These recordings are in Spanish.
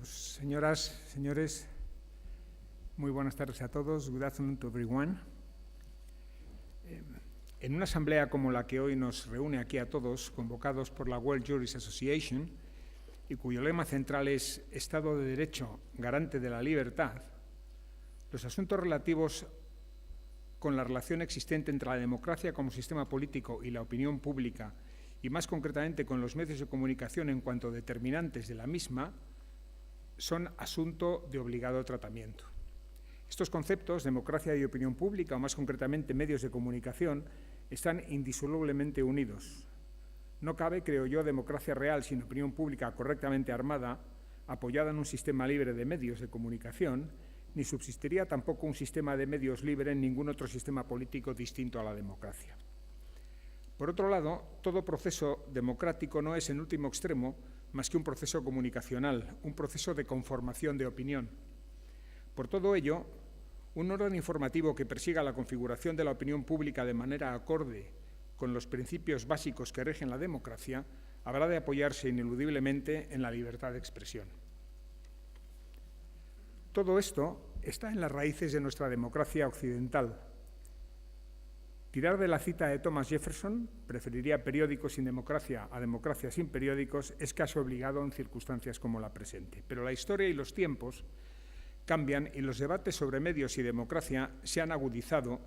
Bueno, pues, señoras, señores, muy buenas tardes a todos. Good afternoon to everyone. En una asamblea como la que hoy nos reúne aquí a todos, convocados por la World Jurists Association, y cuyo lema central es Estado de Derecho, garante de la libertad, los asuntos relativos con la relación existente entre la democracia como sistema político y la opinión pública, y más concretamente con los medios de comunicación en cuanto determinantes de la misma, son asunto de obligado tratamiento. Estos conceptos, democracia y opinión pública, o más concretamente medios de comunicación, están indisolublemente unidos. No cabe, creo yo, democracia real sin opinión pública correctamente armada, apoyada en un sistema libre de medios de comunicación, ni subsistiría tampoco un sistema de medios libre en ningún otro sistema político distinto a la democracia. Por otro lado, todo proceso democrático no es, en último extremo, más que un proceso comunicacional, un proceso de conformación de opinión. Por todo ello, un orden informativo que persiga la configuración de la opinión pública de manera acorde con los principios básicos que rigen la democracia, habrá de apoyarse ineludiblemente en la libertad de expresión. Todo esto está en las raíces de nuestra democracia occidental. Tirar de la cita de Thomas Jefferson, preferiría periódicos sin democracia a democracia sin periódicos, es casi obligado en circunstancias como la presente. Pero la historia y los tiempos cambian y los debates sobre medios y democracia se han agudizado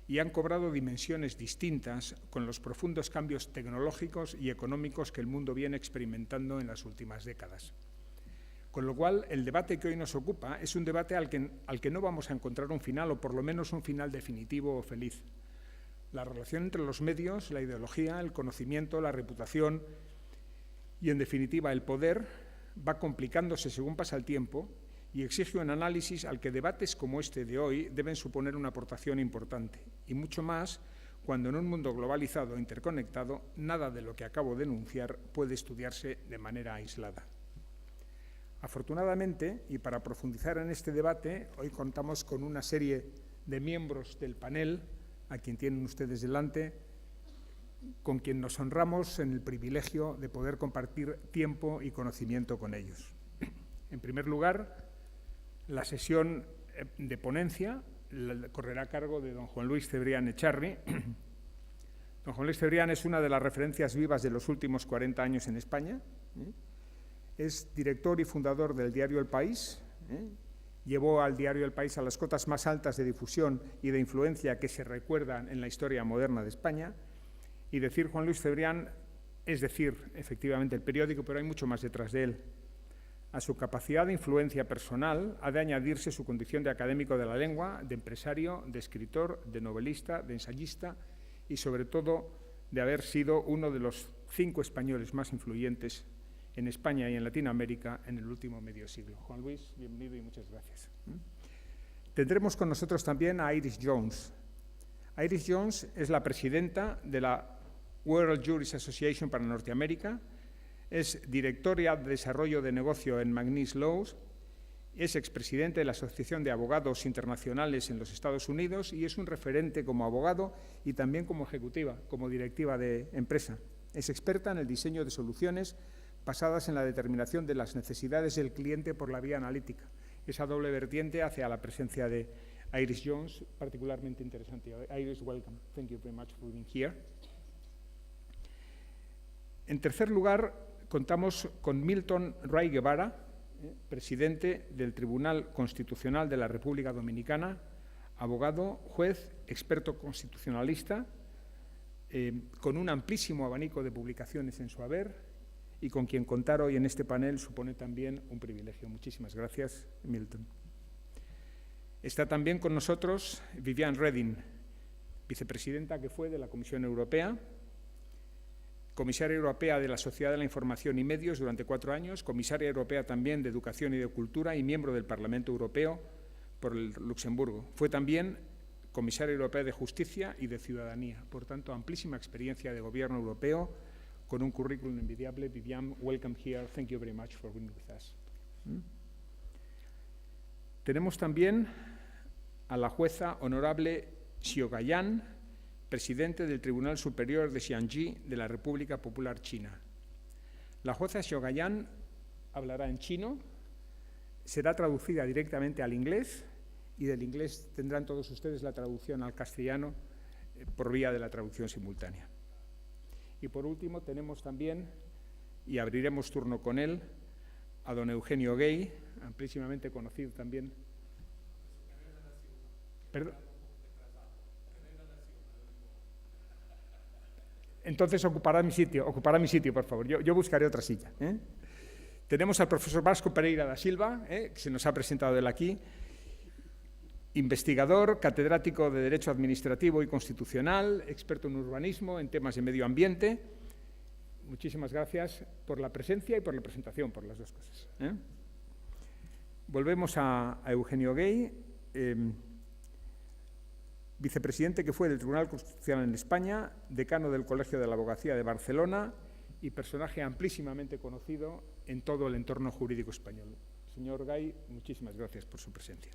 y han cobrado dimensiones distintas con los profundos cambios tecnológicos y económicos que el mundo viene experimentando en las últimas décadas. Con lo cual, el debate que hoy nos ocupa es un debate al que no vamos a encontrar un final, o por lo menos un final definitivo o feliz. La relación entre los medios, la ideología, el conocimiento, la reputación y, en definitiva, el poder va complicándose según pasa el tiempo y exige un análisis al que debates como este de hoy deben suponer una aportación importante, y mucho más cuando en un mundo globalizado e interconectado nada de lo que acabo de enunciar puede estudiarse de manera aislada. Afortunadamente, y para profundizar en este debate, hoy contamos con una serie de miembros del panel, a quien tienen ustedes delante, con quien nos honramos en el privilegio de poder compartir tiempo y conocimiento con ellos. En primer lugar, la sesión de ponencia correrá a cargo de don Juan Luis Cebrián Echarri. Don Juan Luis Cebrián es una de las referencias vivas de los últimos 40 años en España. Es director y fundador del diario El País. Llevó al diario El País a las cotas más altas de difusión y de influencia que se recuerdan en la historia moderna de España. Y decir Juan Luis Cebrián es decir, efectivamente, el periódico, pero hay mucho más detrás de él. A su capacidad de influencia personal ha de añadirse su condición de académico de la lengua, de empresario, de escritor, de novelista, de ensayista y, sobre todo, de haber sido uno de los 5 españoles más influyentes en España y en Latinoamérica en el último medio siglo. Juan Luis, bienvenido y muchas gracias. Tendremos con nosotros también a Iris Jones. Iris Jones es la presidenta de la World Jurists Association para Norteamérica, es directora de desarrollo de negocio en McNeese Laws, es expresidente de la Asociación de Abogados Internacionales en los Estados Unidos y es un referente como abogado y también como ejecutiva, como directiva de empresa. Es experta en el diseño de soluciones basadas en la determinación de las necesidades del cliente por la vía analítica. Esa doble vertiente hacia la presencia de Iris Jones, particularmente interesante. Iris, welcome. Thank you very much for being here. En tercer lugar, contamos con Milton Ray Guevara, presidente del Tribunal Constitucional de la República Dominicana, abogado, juez, experto constitucionalista, con un amplísimo abanico de publicaciones en su haber, y con quien contar hoy en este panel supone también un privilegio. Muchísimas gracias, Milton. Está también con nosotros Viviane Reding, vicepresidenta que fue de la Comisión Europea, comisaria europea de la Sociedad de la Información y Medios durante 4 años, comisaria europea también de Educación y de Cultura y miembro del Parlamento Europeo por el Luxemburgo. Fue también comisaria europea de Justicia y de Ciudadanía. Por tanto, amplísima experiencia de gobierno europeo, con un currículum envidiable. Viviane, welcome here. Thank you very much for being with us. Tenemos también a la jueza honorable Xiaogayan, presidente del Tribunal Superior de Xiangyi de la República Popular China. La jueza Xiaogayan hablará en chino será traducida directamente al inglés y del inglés tendrán todos ustedes la traducción al castellano por vía de la traducción simultánea. Y por último tenemos también, y abriremos turno con él, a don Eugenio Gay, amplísimamente conocido también. Perdón. Entonces ocupará mi sitio, por favor. Yo buscaré otra silla. Tenemos al profesor Vasco Pereira da Silva, que se nos ha presentado él aquí, investigador, catedrático de Derecho Administrativo y Constitucional, experto en urbanismo, en temas de medio ambiente. Muchísimas gracias por la presencia y por la presentación, por las dos cosas. Volvemos a Eugenio Gay, vicepresidente que fue del Tribunal Constitucional en España, decano del Colegio de la Abogacía de Barcelona y personaje amplísimamente conocido en todo el entorno jurídico español. Señor Gay, muchísimas gracias por su presencia.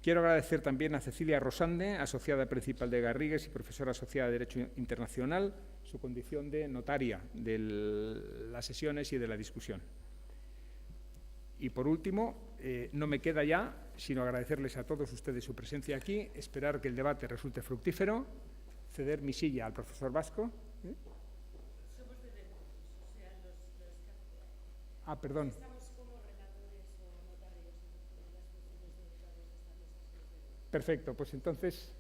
Quiero agradecer también a Cecilia Rosande, asociada principal de Garrigues y profesora asociada de Derecho Internacional, su condición de notaria de las sesiones y de la discusión. Y por último, no me queda ya sino agradecerles a todos ustedes su presencia aquí, esperar que el debate resulte fructífero, ceder mi silla al profesor Vasco. Somos de recursos, o sea, los Perdón. Estamos como relatores o notarios en las funciones de notarios de esta mesa. Perfecto, pues entonces,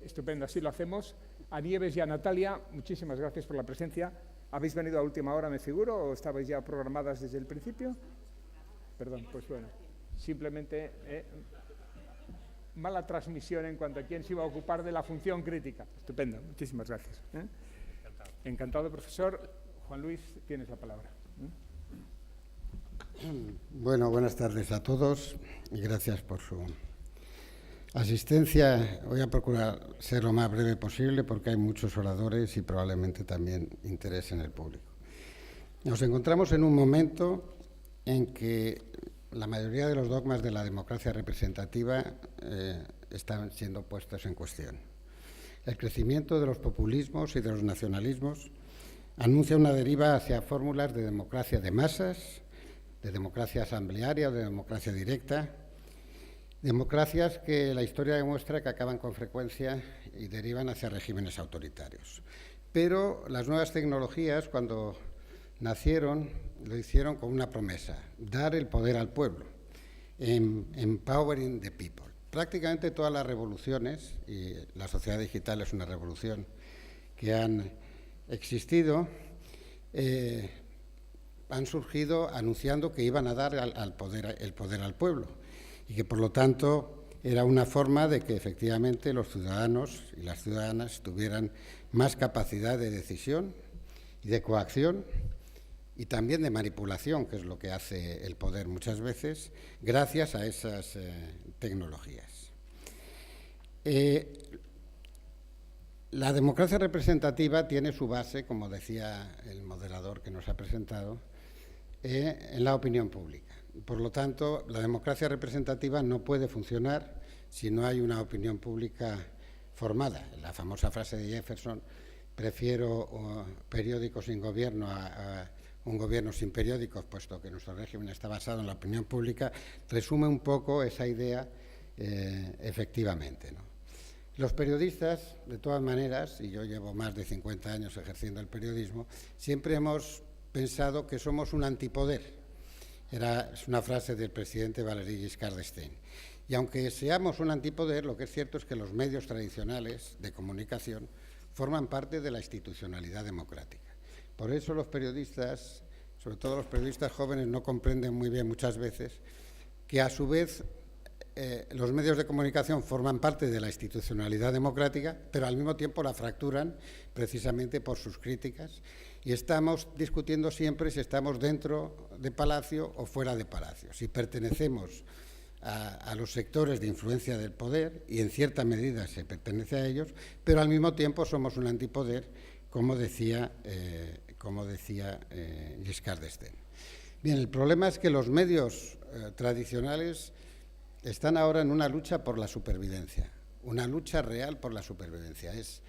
estupendo, así lo hacemos. A Nieves y a Natalia, muchísimas gracias por la presencia. ¿Habéis venido a última hora, me figuro, o estabais ya programadas desde el principio? Perdón, pues bueno, simplemente mala transmisión en cuanto a quién se iba a ocupar de la función crítica. Estupendo, muchísimas gracias. Encantado, profesor. Juan Luis, tienes la palabra. Bueno, buenas tardes a todos y gracias por su asistencia. Voy a procurar ser lo más breve posible porque hay muchos oradores y probablemente también interés en el público. Nos encontramos en un momento en que la mayoría de los dogmas de la democracia representativa están siendo puestos en cuestión. El crecimiento de los populismos y de los nacionalismos anuncia una deriva hacia fórmulas de democracia de masas, de democracia asamblearia o de democracia directa, democracias que la historia demuestra que acaban con frecuencia y derivan hacia regímenes autoritarios. Pero las nuevas tecnologías, cuando nacieron, lo hicieron con una promesa: dar el poder al pueblo, empowering the people. Prácticamente todas las revoluciones, y la sociedad digital es una revolución, que han existido, han surgido anunciando que iban a dar el poder al pueblo y que, por lo tanto, era una forma de que efectivamente los ciudadanos y las ciudadanas tuvieran más capacidad de decisión y de coacción y también de manipulación, que es lo que hace el poder muchas veces, gracias a esas tecnologías. La democracia representativa tiene su base, como decía el moderador que nos ha presentado, en la opinión pública. Por lo tanto, la democracia representativa no puede funcionar si no hay una opinión pública formada. La famosa frase de Jefferson: prefiero periódicos sin gobierno a un gobierno sin periódicos, puesto que nuestro régimen está basado en la opinión pública, resume un poco esa idea efectivamente, ¿no? Los periodistas, de todas maneras, y yo llevo más de 50 años ejerciendo el periodismo, siempre hemos pensado que somos un antipoder. Es una frase del presidente Valéry Giscard d'Estaing. Y aunque seamos un antipoder, lo que es cierto es que los medios tradicionales de comunicación forman parte de la institucionalidad democrática. Por eso los periodistas, sobre todo los periodistas jóvenes, no comprenden muy bien muchas veces que a su vez los medios de comunicación forman parte de la institucionalidad democrática, pero al mismo tiempo la fracturan precisamente por sus críticas, y estamos discutiendo siempre si estamos dentro de Palacio o fuera de Palacio, si pertenecemos a los sectores de influencia del poder, y en cierta medida se pertenece a ellos, pero al mismo tiempo somos un antipoder, como decía Giscard d'Estaing. Bien, el problema es que los medios tradicionales están ahora en una lucha por la supervivencia, una lucha real por la supervivencia. Es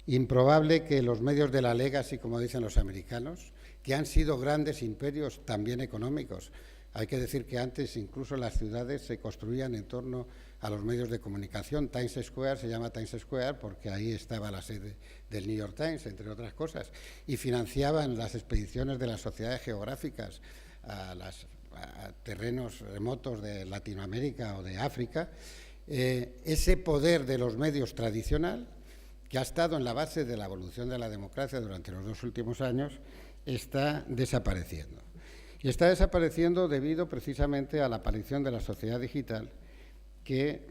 improbable que los medios de la legacy, como dicen los americanos, que han sido grandes imperios también económicos, Hay que decir que antes incluso las ciudades se construían en torno a los medios de comunicación. Times Square se llama Times Square porque ahí estaba la sede del New York Times, entre otras cosas, y financiaban las expediciones de las sociedades geográficas a terrenos remotos de Latinoamérica o de África. Ese poder de los medios tradicional, que ha estado en la base de la evolución de la democracia durante los 2 últimos años, está desapareciendo. Y está desapareciendo debido precisamente a la aparición de la sociedad digital, que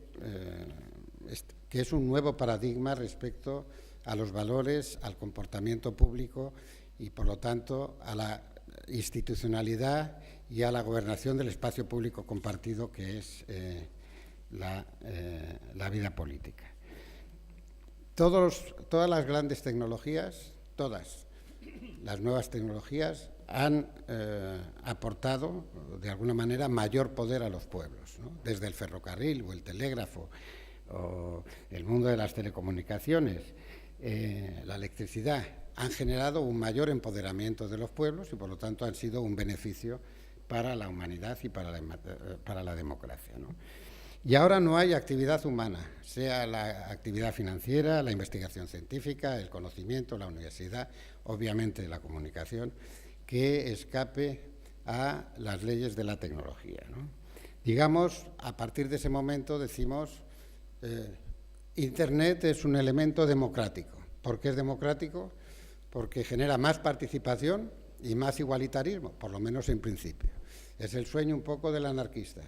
es un nuevo paradigma respecto a los valores, al comportamiento público y, por lo tanto, a la institucionalidad y a la gobernación del espacio público compartido que es la vida política. Todas las grandes tecnologías, todas las nuevas tecnologías han aportado, de alguna manera, mayor poder a los pueblos, ¿no? Desde el ferrocarril o el telégrafo o el mundo de las telecomunicaciones, la electricidad, han generado un mayor empoderamiento de los pueblos y, por lo tanto, han sido un beneficio para la humanidad y para la democracia, ¿no? Y ahora no hay actividad humana, sea la actividad financiera, la investigación científica, el conocimiento, la universidad, obviamente la comunicación, que escape a las leyes de la tecnología, ¿no? Digamos, a partir de ese momento decimos, Internet es un elemento democrático. ¿Por qué es democrático? Porque genera más participación y más igualitarismo, por lo menos en principio. Es el sueño un poco del anarquista.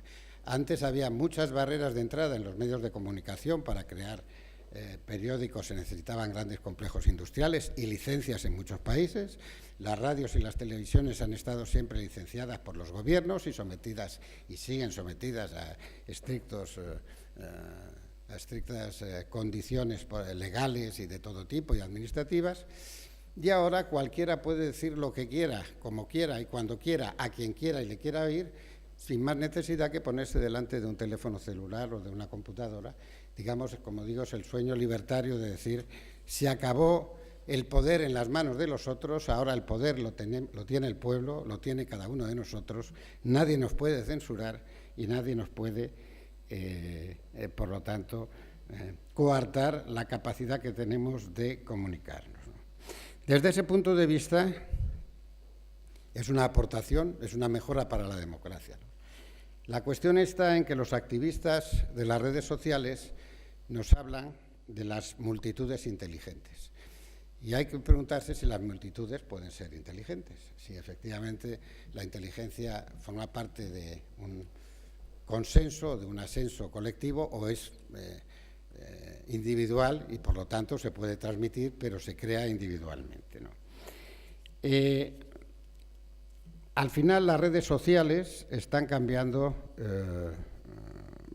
Antes había muchas barreras de entrada en los medios de comunicación. Para crear periódicos se necesitaban grandes complejos industriales y licencias en muchos países. Las radios y las televisiones han estado siempre licenciadas por los gobiernos y siguen sometidas a estrictas condiciones legales y de todo tipo y administrativas. Y ahora cualquiera puede decir lo que quiera, como quiera y cuando quiera, a quien quiera y le quiera oír, sin más necesidad que ponerse delante de un teléfono celular o de una computadora. Digamos, como digo, es el sueño libertario de decir, se acabó el poder en las manos de los otros, ahora el poder lo tiene el pueblo, lo tiene cada uno de nosotros, nadie nos puede censurar y nadie nos puede, por lo tanto, coartar la capacidad que tenemos de comunicarnos, ¿no? Desde ese punto de vista, es una aportación, es una mejora para la democracia, ¿no? La cuestión está en que los activistas de las redes sociales nos hablan de las multitudes inteligentes. Y hay que preguntarse si las multitudes pueden ser inteligentes, si efectivamente la inteligencia forma parte de un consenso, de un asenso colectivo, o es individual y, por lo tanto, se puede transmitir, pero se crea individualmente, ¿no? Al final, las redes sociales están cambiando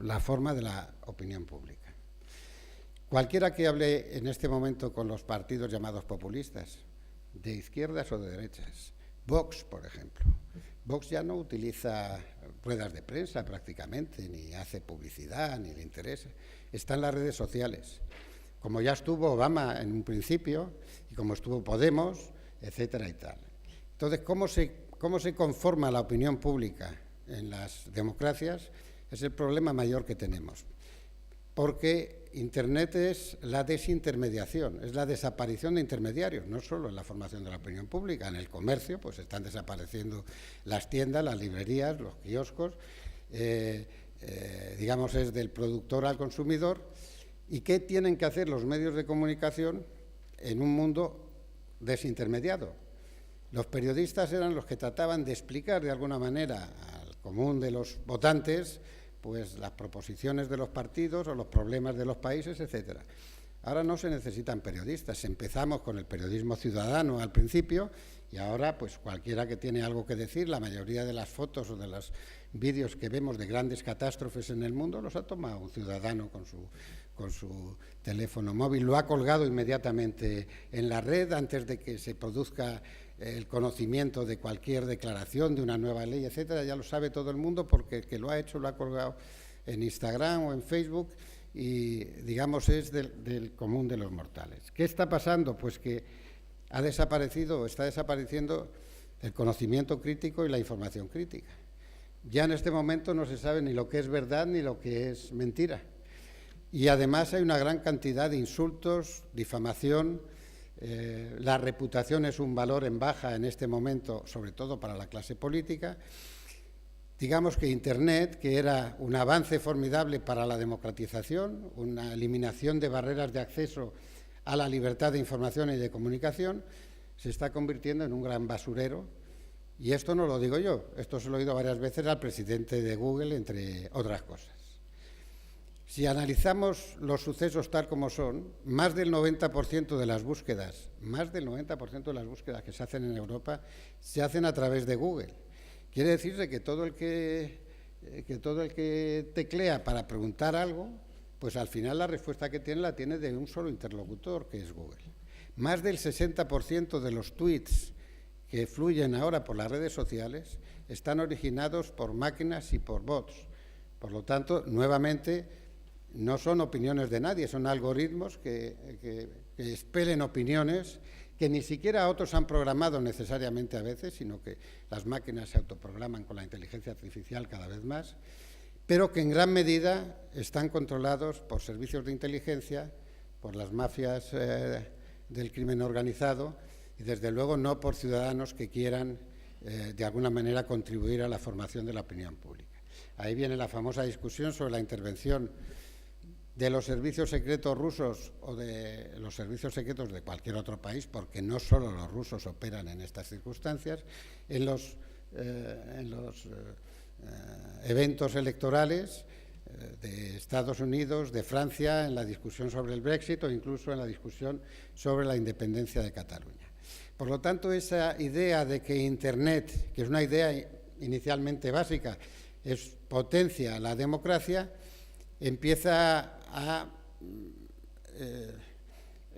la forma de la opinión pública. Cualquiera que hable en este momento con los partidos llamados populistas, de izquierdas o de derechas, Vox, por ejemplo. Vox ya no utiliza ruedas de prensa prácticamente, ni hace publicidad, ni le interesa. Está en las redes sociales, como ya estuvo Obama en un principio, y como estuvo Podemos, etcétera y tal. Entonces, ¿cómo se conforma la opinión pública en las democracias? Es el problema mayor que tenemos. Porque Internet es la desintermediación, es la desaparición de intermediarios, no solo en la formación de la opinión pública, en el comercio, pues están desapareciendo las tiendas, las librerías, los kioscos, digamos, es del productor al consumidor. ¿Y qué tienen que hacer los medios de comunicación en un mundo desintermediado? Los periodistas eran los que trataban de explicar de alguna manera al común de los votantes pues las proposiciones de los partidos o los problemas de los países, etcétera. Ahora no se necesitan periodistas. Empezamos con el periodismo ciudadano al principio y ahora pues cualquiera que tiene algo que decir, la mayoría de las fotos o de los vídeos que vemos de grandes catástrofes en el mundo los ha tomado un ciudadano con su teléfono móvil, lo ha colgado inmediatamente en la red antes de que se produzca el conocimiento de cualquier declaración de una nueva ley, etcétera. Ya lo sabe todo el mundo porque el que lo ha hecho lo ha colgado en Instagram o en Facebook y, digamos, es del común de los mortales. ¿Qué está pasando? Pues que ha desaparecido o está desapareciendo el conocimiento crítico y la información crítica. Ya en este momento no se sabe ni lo que es verdad ni lo que es mentira. Y además hay una gran cantidad de insultos, difamación. La reputación es un valor en baja en este momento, sobre todo para la clase política. Digamos que Internet, que era un avance formidable para la democratización, una eliminación de barreras de acceso a la libertad de información y de comunicación, se está convirtiendo en un gran basurero. Y esto no lo digo yo, esto se lo he oído varias veces al presidente de Google, entre otras cosas. Si analizamos los sucesos tal como son, más del 90% de las búsquedas, que se hacen en Europa, se hacen a través de Google. Quiere decirse que todo el que teclea para preguntar algo, pues al final la respuesta que tiene la tiene de un solo interlocutor, que es Google. Más del 60% de los tweets que fluyen ahora por las redes sociales están originados por máquinas y por bots. Por lo tanto, nuevamente, no son opiniones de nadie, son algoritmos que expelen opiniones que ni siquiera otros han programado necesariamente a veces, sino que las máquinas se autoprograman con la inteligencia artificial cada vez más, pero que en gran medida están controlados por servicios de inteligencia, por las mafias del crimen organizado y, desde luego, no por ciudadanos que quieran, de alguna manera, contribuir a la formación de la opinión pública. Ahí viene la famosa discusión sobre la intervención de los servicios secretos rusos o de los servicios secretos de cualquier otro país, porque no solo los rusos operan en estas circunstancias, en los eventos electorales de Estados Unidos, de Francia, en la discusión sobre el Brexit o incluso en la discusión sobre la independencia de Cataluña. Por lo tanto, esa idea de que Internet, que es una idea inicialmente básica, potencia la democracia, empieza a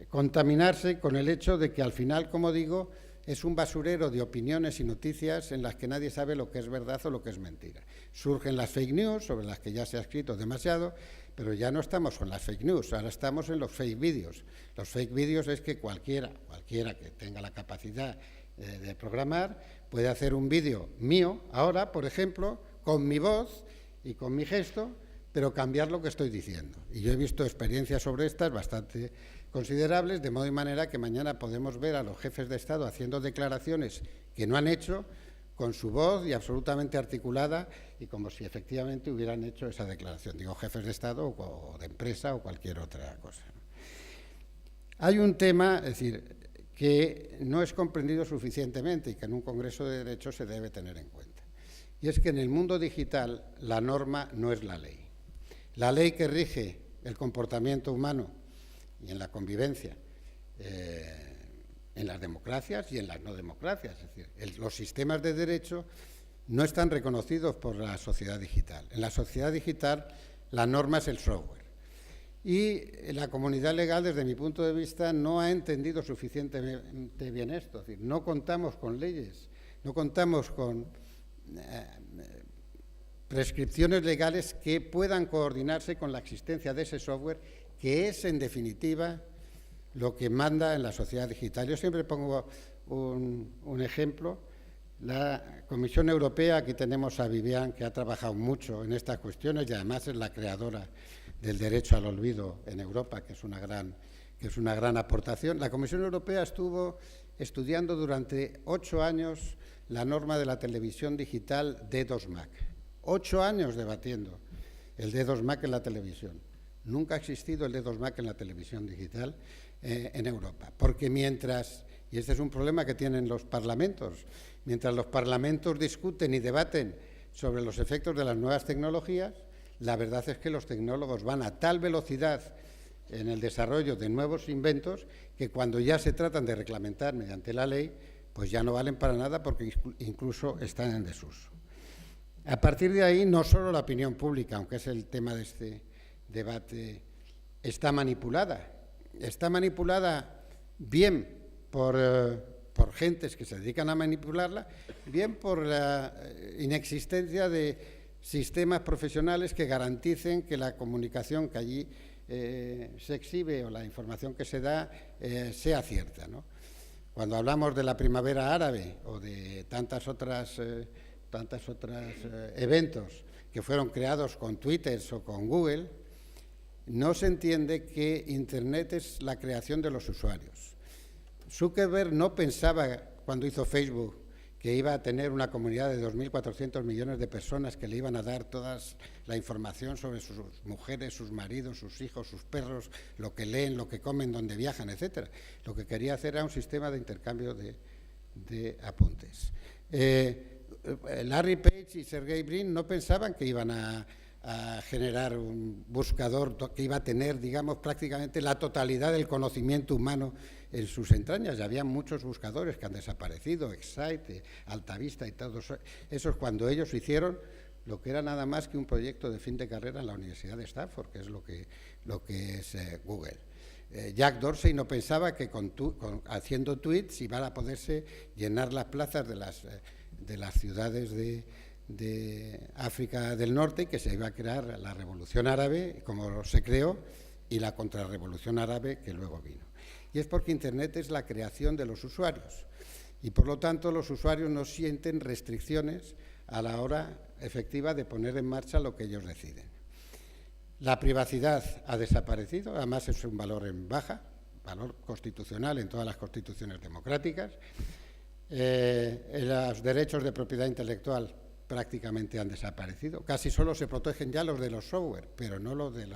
contaminarse con el hecho de que al final, como digo, es un basurero de opiniones y noticias en las que nadie sabe lo que es verdad o lo que es mentira. Surgen las fake news, sobre las que ya se ha escrito demasiado, pero ya no estamos con las fake news, ahora estamos en los fake vídeos. Los fake vídeos es que cualquiera que tenga la capacidad de programar puede hacer un vídeo mío, ahora, por ejemplo, con mi voz y con mi gesto, pero cambiar lo que estoy diciendo. Y yo he visto experiencias sobre estas bastante considerables, de modo y manera que mañana podemos ver a los jefes de Estado haciendo declaraciones que no han hecho, con su voz y absolutamente articulada, y como si efectivamente hubieran hecho esa declaración. Digo, jefes de Estado o de empresa o cualquier otra cosa. Hay un tema, es decir, que no es comprendido suficientemente y que en un Congreso de Derecho se debe tener en cuenta. Y es que en el mundo digital la norma no es la ley. La ley que rige el comportamiento humano y en la convivencia, en las democracias y en las no democracias. Es decir, los sistemas de derecho no están reconocidos por la sociedad digital. En la sociedad digital la norma es el software. Y la comunidad legal, desde mi punto de vista, no ha entendido suficientemente bien esto. Es decir, no contamos con leyes, no contamos con prescripciones legales que puedan coordinarse con la existencia de ese software, que es, en definitiva, lo que manda en la sociedad digital. Yo siempre pongo un ejemplo. La Comisión Europea, aquí tenemos a Viviane, que ha trabajado mucho en estas cuestiones y además es la creadora del derecho al olvido en Europa, que es una gran aportación. La Comisión Europea estuvo estudiando durante 8 años la norma de la televisión digital D2MAC. 8 años debatiendo el D2MAC en la televisión. Nunca ha existido el D2MAC en la televisión digital en Europa, porque mientras, y este es un problema que tienen los parlamentos, mientras los parlamentos discuten y debaten sobre los efectos de las nuevas tecnologías, la verdad es que los tecnólogos van a tal velocidad en el desarrollo de nuevos inventos que cuando ya se tratan de reglamentar mediante la ley, pues ya no valen para nada porque incluso están en desuso. A partir de ahí, no solo la opinión pública, aunque es el tema de este debate, está manipulada. Está manipulada bien por gentes que se dedican a manipularla, bien por la inexistencia de sistemas profesionales que garanticen que la comunicación que allí se exhibe o la información que se da sea cierta, ¿no? Cuando hablamos de la primavera árabe o de tantas otras tantos otros eventos que fueron creados con Twitter o con Google, no se entiende que Internet es la creación de los usuarios. Zuckerberg no pensaba, cuando hizo Facebook, que iba a tener una comunidad de 2.400 millones de personas que le iban a dar toda la información sobre sus mujeres, sus maridos, sus hijos, sus perros, lo que leen, lo que comen, dónde viajan, etc. Lo que quería hacer era un sistema de intercambio de apuntes. Larry Page y Sergey Brin no pensaban que iban a generar un buscador que iba a tener, digamos, prácticamente la totalidad del conocimiento humano en sus entrañas. Ya había muchos buscadores que han desaparecido, Excite, Altavista y todos esos, cuando ellos hicieron lo que era nada más que un proyecto de fin de carrera en la Universidad de Stanford, que es lo que es Google. Jack Dorsey no pensaba que haciendo tweets iban a poderse llenar las plazas de las ciudades de África del Norte, y que se iba a crear la Revolución Árabe, como se creó, y la Contrarrevolución Árabe que luego vino. Y es porque Internet es la creación de los usuarios, y por lo tanto los usuarios no sienten restricciones a la hora efectiva de poner en marcha lo que ellos deciden. La privacidad ha desaparecido, además es un valor en baja, valor constitucional en todas las constituciones democráticas. Los derechos de propiedad intelectual prácticamente han desaparecido. Casi solo se protegen ya los de los software, pero no los de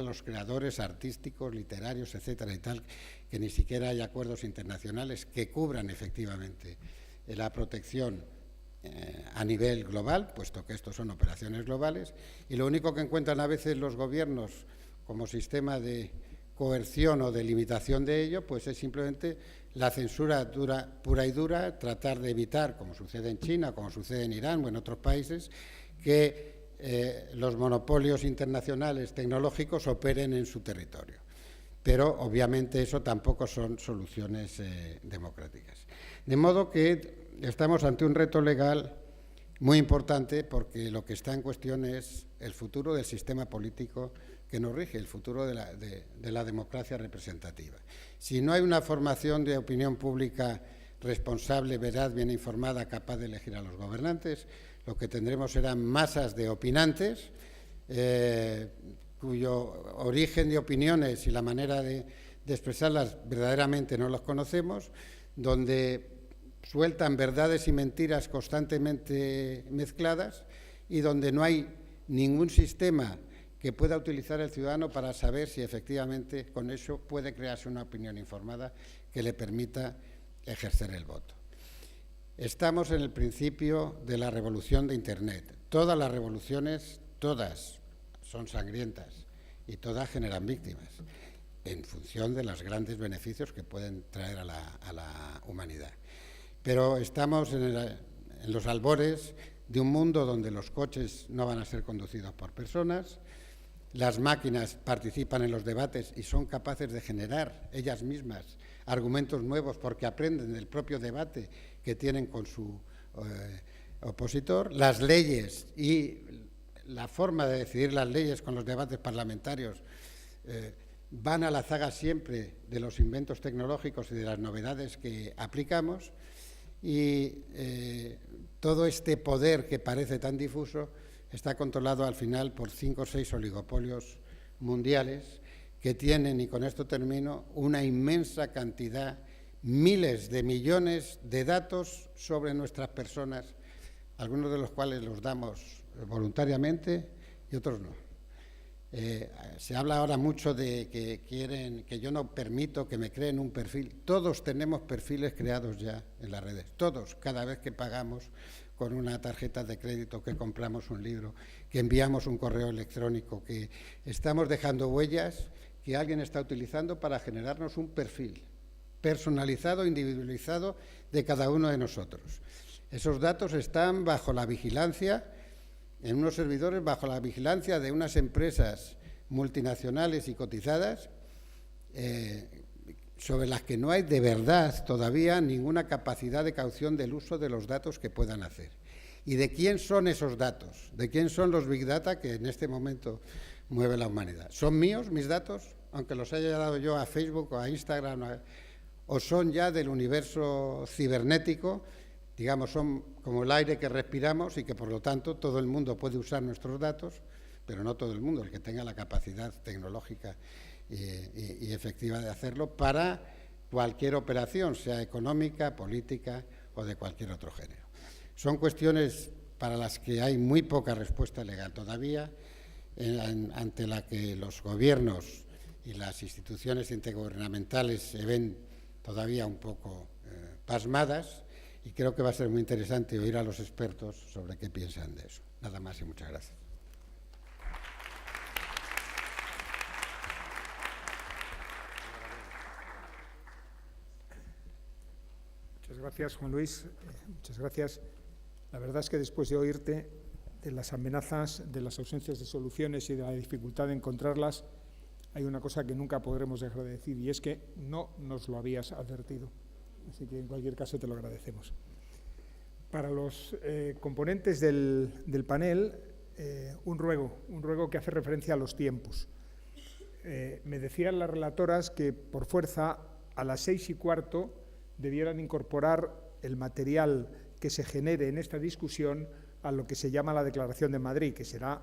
los creadores artísticos, literarios, etcétera y tal, que ni siquiera hay acuerdos internacionales que cubran efectivamente la protección a nivel global, puesto que estos son operaciones globales, y lo único que encuentran a veces los gobiernos como sistema de coerción o de limitación de ello, pues es simplemente la censura pura y dura, tratar de evitar, como sucede en China, como sucede en Irán o en otros países, que los monopolios internacionales tecnológicos operen en su territorio. Pero, obviamente, eso tampoco son soluciones democráticas. De modo que estamos ante un reto legal muy importante, porque lo que está en cuestión es el futuro del sistema político que nos rige, el futuro de la democracia representativa. Si no hay una formación de opinión pública responsable, veraz, bien informada, capaz de elegir a los gobernantes, lo que tendremos serán masas de opinantes cuyo origen de opiniones y la manera de expresarlas verdaderamente no los conocemos, donde sueltan verdades y mentiras constantemente mezcladas y donde no hay ningún sistema que pueda utilizar el ciudadano para saber si efectivamente con eso puede crearse una opinión informada que le permita ejercer el voto. Estamos en el principio de la revolución de Internet. Todas las revoluciones, todas son sangrientas y todas generan víctimas en función de los grandes beneficios que pueden traer a la humanidad. Pero estamos en los albores de un mundo donde los coches no van a ser conducidos por personas. Las máquinas participan en los debates y son capaces de generar ellas mismas argumentos nuevos porque aprenden del propio debate que tienen con su opositor. Las leyes y la forma de decidir las leyes con los debates parlamentarios van a la zaga siempre de los inventos tecnológicos y de las novedades que aplicamos, y todo este poder que parece tan difuso está controlado al final por 5 o 6 oligopolios mundiales que tienen, y con esto termino, una inmensa cantidad, miles de millones de datos sobre nuestras personas, algunos de los cuales los damos voluntariamente y otros no. Se habla ahora mucho de que yo no permito que me creen un perfil. Todos tenemos perfiles creados ya en las redes, todos, cada vez que pagamos con una tarjeta de crédito, que compramos un libro, que enviamos un correo electrónico, que estamos dejando huellas que alguien está utilizando para generarnos un perfil personalizado, individualizado de cada uno de nosotros. Esos datos están bajo la vigilancia, en unos servidores, bajo la vigilancia de unas empresas multinacionales y cotizadas, sobre las que no hay de verdad todavía ninguna capacidad de caución del uso de los datos que puedan hacer. ¿Y de quién son esos datos? ¿De quién son los Big Data que en este momento mueve la humanidad? ¿Son míos mis datos, aunque los haya dado yo a Facebook o a Instagram, o son ya del universo cibernético digamos, son como el aire que respiramos y que, por lo tanto, todo el mundo puede usar nuestros datos, pero no todo el mundo, el que tenga la capacidad tecnológica y efectiva de hacerlo para cualquier operación, sea económica, política o de cualquier otro género. Son cuestiones para las que hay muy poca respuesta legal todavía, ante la que los gobiernos y las instituciones intergubernamentales se ven todavía un poco pasmadas, y creo que va a ser muy interesante oír a los expertos sobre qué piensan de eso. Nada más y muchas gracias. Muchas gracias, Juan Luis. Muchas gracias. La verdad es que después de oírte de las amenazas, de las ausencias de soluciones y de la dificultad de encontrarlas, hay una cosa que nunca podremos dejar de decir, y es que no nos lo habías advertido. Así que en cualquier caso te lo agradecemos. Para los componentes del panel, un ruego que hace referencia a los tiempos. Me decían las relatoras que por fuerza a las 6:15 debieran incorporar el material que se genere en esta discusión a lo que se llama la Declaración de Madrid, que será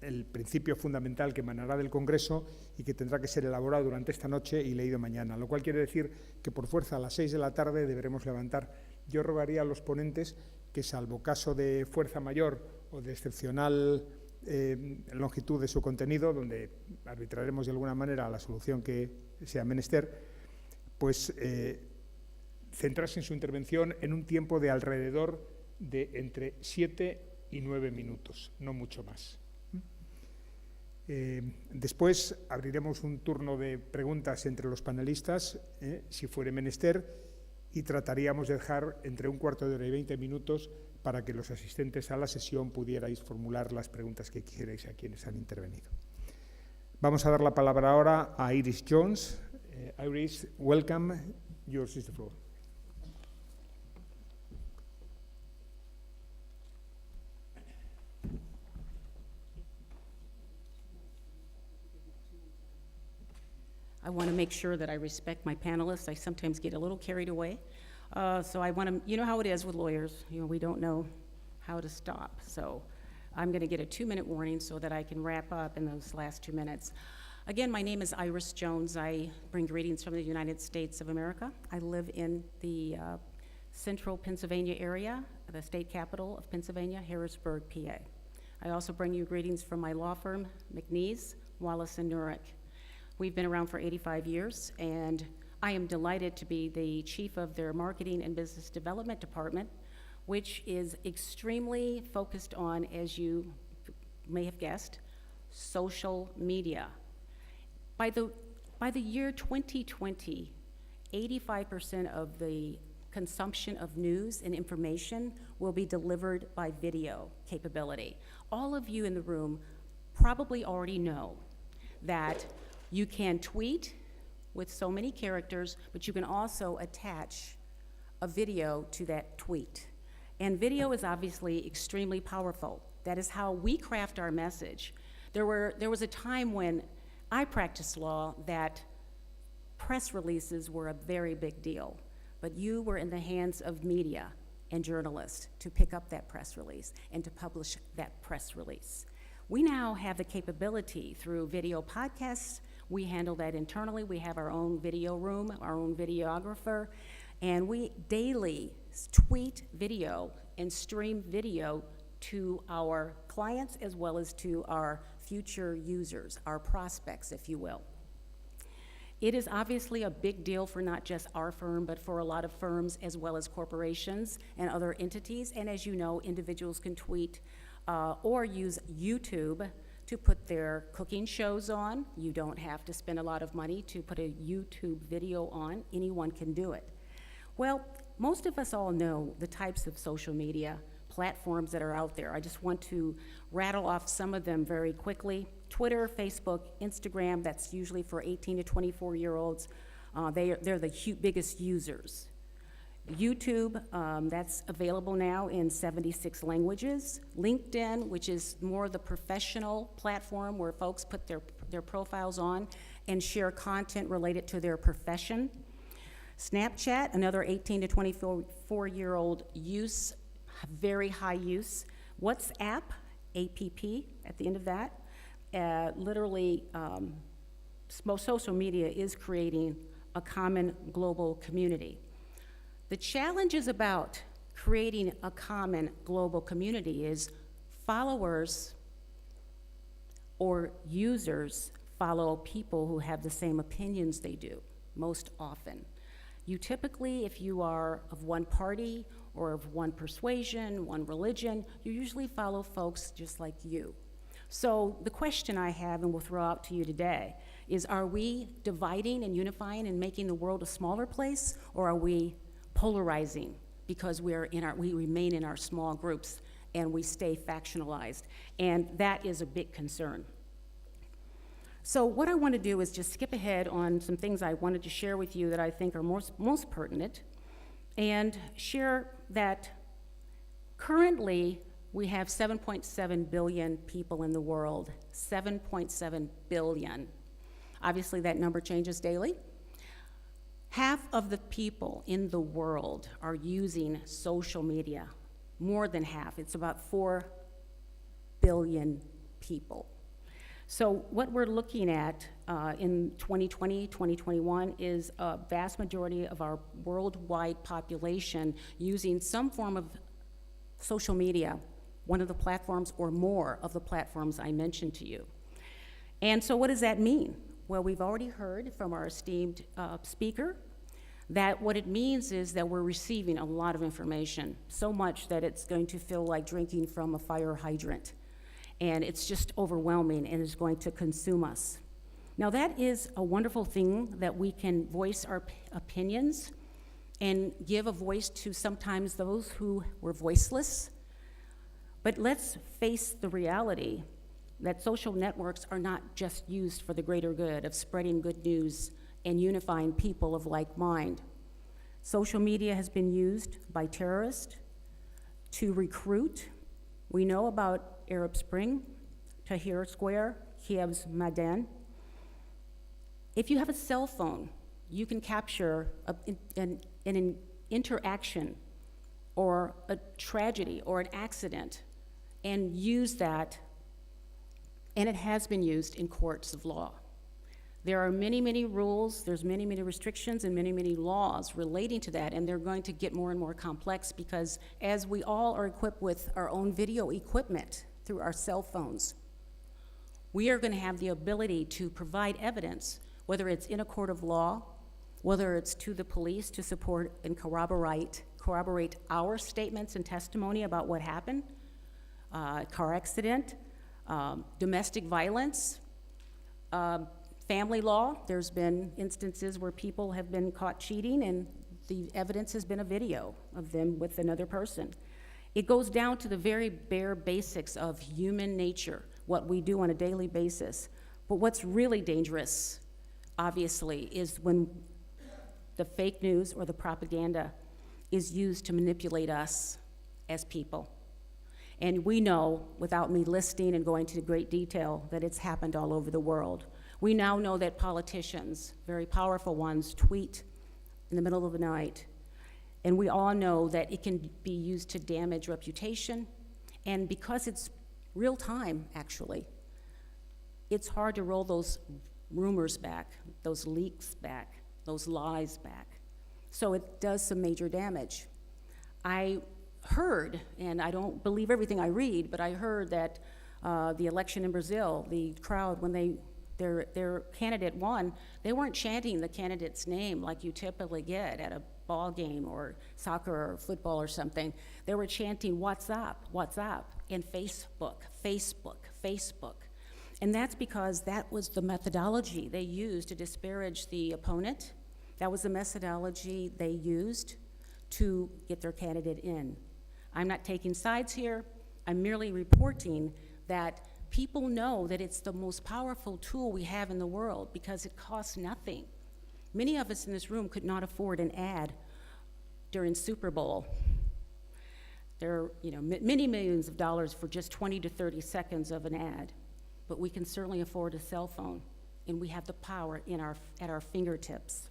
el principio fundamental que emanará del Congreso y que tendrá que ser elaborado durante esta noche y leído mañana, lo cual quiere decir que por fuerza a las 6 de la tarde deberemos levantar. Yo rogaría a los ponentes que, salvo caso de fuerza mayor o de excepcional longitud de su contenido, donde arbitraremos de alguna manera la solución que sea menester, pues centrarse en su intervención en un tiempo de alrededor de entre 7 y 9 minutos, no mucho más. Después abriremos un turno de preguntas entre los panelistas, si fuere menester, y trataríamos de dejar entre un cuarto de hora y 20 minutos para que los asistentes a la sesión pudierais formular las preguntas que quisierais a quienes han intervenido. Vamos a dar la palabra ahora a Iris Jones. Iris, welcome. Yours is the floor. I want to make sure that I respect my panelists. I sometimes get a little carried away. So I want to, you know how it is with lawyers, we don't know how to stop. So I'm going to get a 2-minute warning so that I can wrap up in those last 2 minutes. Again, my name is Iris Jones. I bring greetings from the United States of America. I live in the central Pennsylvania area, the state capital of Pennsylvania, Harrisburg, PA. I also bring you greetings from my law firm, McNeese, Wallace & Nurick. We've been around for 85 years, and I am delighted to be the chief of their marketing and business development department, which is extremely focused on, as you may have guessed, social media. By the year 2020, 85% of the consumption of news and information will be delivered by video capability. All of you in the room probably already know that you can tweet with so many characters, but you can also attach a video to that tweet. And video is obviously extremely powerful. That is how we craft our message. There was a time when I practiced law that press releases were a very big deal, but you were in the hands of media and journalists to pick up that press release and to publish that press release. We now have the capability through video podcasts. We handle that internally. We have our own video room, our own videographer, and we daily tweet video and stream video to our clients as well as to our future users, our prospects, if you will. It is obviously a big deal for not just our firm, but for a lot of firms as well as corporations and other entities. And as you know, individuals can tweet or use YouTube to put their cooking shows on. You don't have to spend a lot of money to put a YouTube video on. Anyone can do it. Well, most of us all know the types of social media platforms that are out there. I just want to rattle off some of them very quickly. Twitter, Facebook, Instagram, that's usually for 18 to 24-year-olds. They're the biggest users. YouTube, that's available now in 76 languages. LinkedIn, which is more the professional platform where folks put their profiles on and share content related to their profession. Snapchat, another 18 to 24-year-old use, very high use. WhatsApp, APP, at the end of that, literally, social media is creating a common global community. The challenges about creating a common global community is followers or users follow people who have the same opinions they do, most often. You typically, if you are of one party or of one persuasion, one religion, you usually follow folks just like you. So the question I have, and will throw out to you today, is are we dividing and unifying and making the world a smaller place, or are we polarizing because we remain in our small groups and we stay factionalized? And that is a big concern. So what I want to do is just skip ahead on some things I wanted to share with you that I think are most pertinent, and share that currently we have 7.7 billion people in the world, 7.7 billion. Obviously that number changes daily. Half of the people in the world are using social media, more than half. It's about 4 billion people. So what we're looking at in 2020, 2021 is a vast majority of our worldwide population using some form of social media, one of the platforms or more of the platforms I mentioned to you. And so what does that mean? Well, we've already heard from our esteemed speaker that what it means is that we're receiving a lot of information, so much that it's going to feel like drinking from a fire hydrant. And it's just overwhelming and is going to consume us. Now that is a wonderful thing, that we can voice our opinions and give a voice to sometimes those who were voiceless. But let's face the reality that social networks are not just used for the greater good of spreading good news and unifying people of like mind. Social media has been used by terrorists to recruit. We know about Arab Spring, Tahrir Square, Kiev's Maidan. If you have a cell phone, you can capture an interaction or a tragedy or an accident and use that, and it has been used in courts of law. There are many, many rules, there's many, many restrictions and many, many laws relating to that, and they're going to get more and more complex because as we all are equipped with our own video equipment through our cell phones, we are going to have the ability to provide evidence, whether it's in a court of law, whether it's to the police to support and corroborate our statements and testimony about what happened, car accident, domestic violence, family law. There's been instances where people have been caught cheating and the evidence has been a video of them with another person. It goes down to the very bare basics of human nature, what we do on a daily basis. But what's really dangerous, obviously, is when the fake news or the propaganda is used to manipulate us as people. And we know, without me listing and going into great detail, that it's happened all over the world. We now know that politicians, very powerful ones, tweet in the middle of the night. And we all know that it can be used to damage reputation. And because it's real time, actually, it's hard to roll those rumors back, those leaks back, those lies back. So it does some major damage. I heard, and I don't believe everything I read, but I heard that the election in Brazil, the crowd, when their candidate won, they weren't chanting the candidate's name like you typically get at a ball game or soccer or football or something. They were chanting WhatsApp, WhatsApp, and Facebook, Facebook, Facebook. And that's because that was the methodology they used to disparage the opponent. That was the methodology they used to get their candidate in. I'm not taking sides here. I'm merely reporting that people know that it's the most powerful tool we have in the world because it costs nothing. Many of us in this room could not afford an ad during Super Bowl. There are many millions of dollars for just 20 to 30 seconds of an ad, but we can certainly afford a cell phone, and we have the power at our fingertips.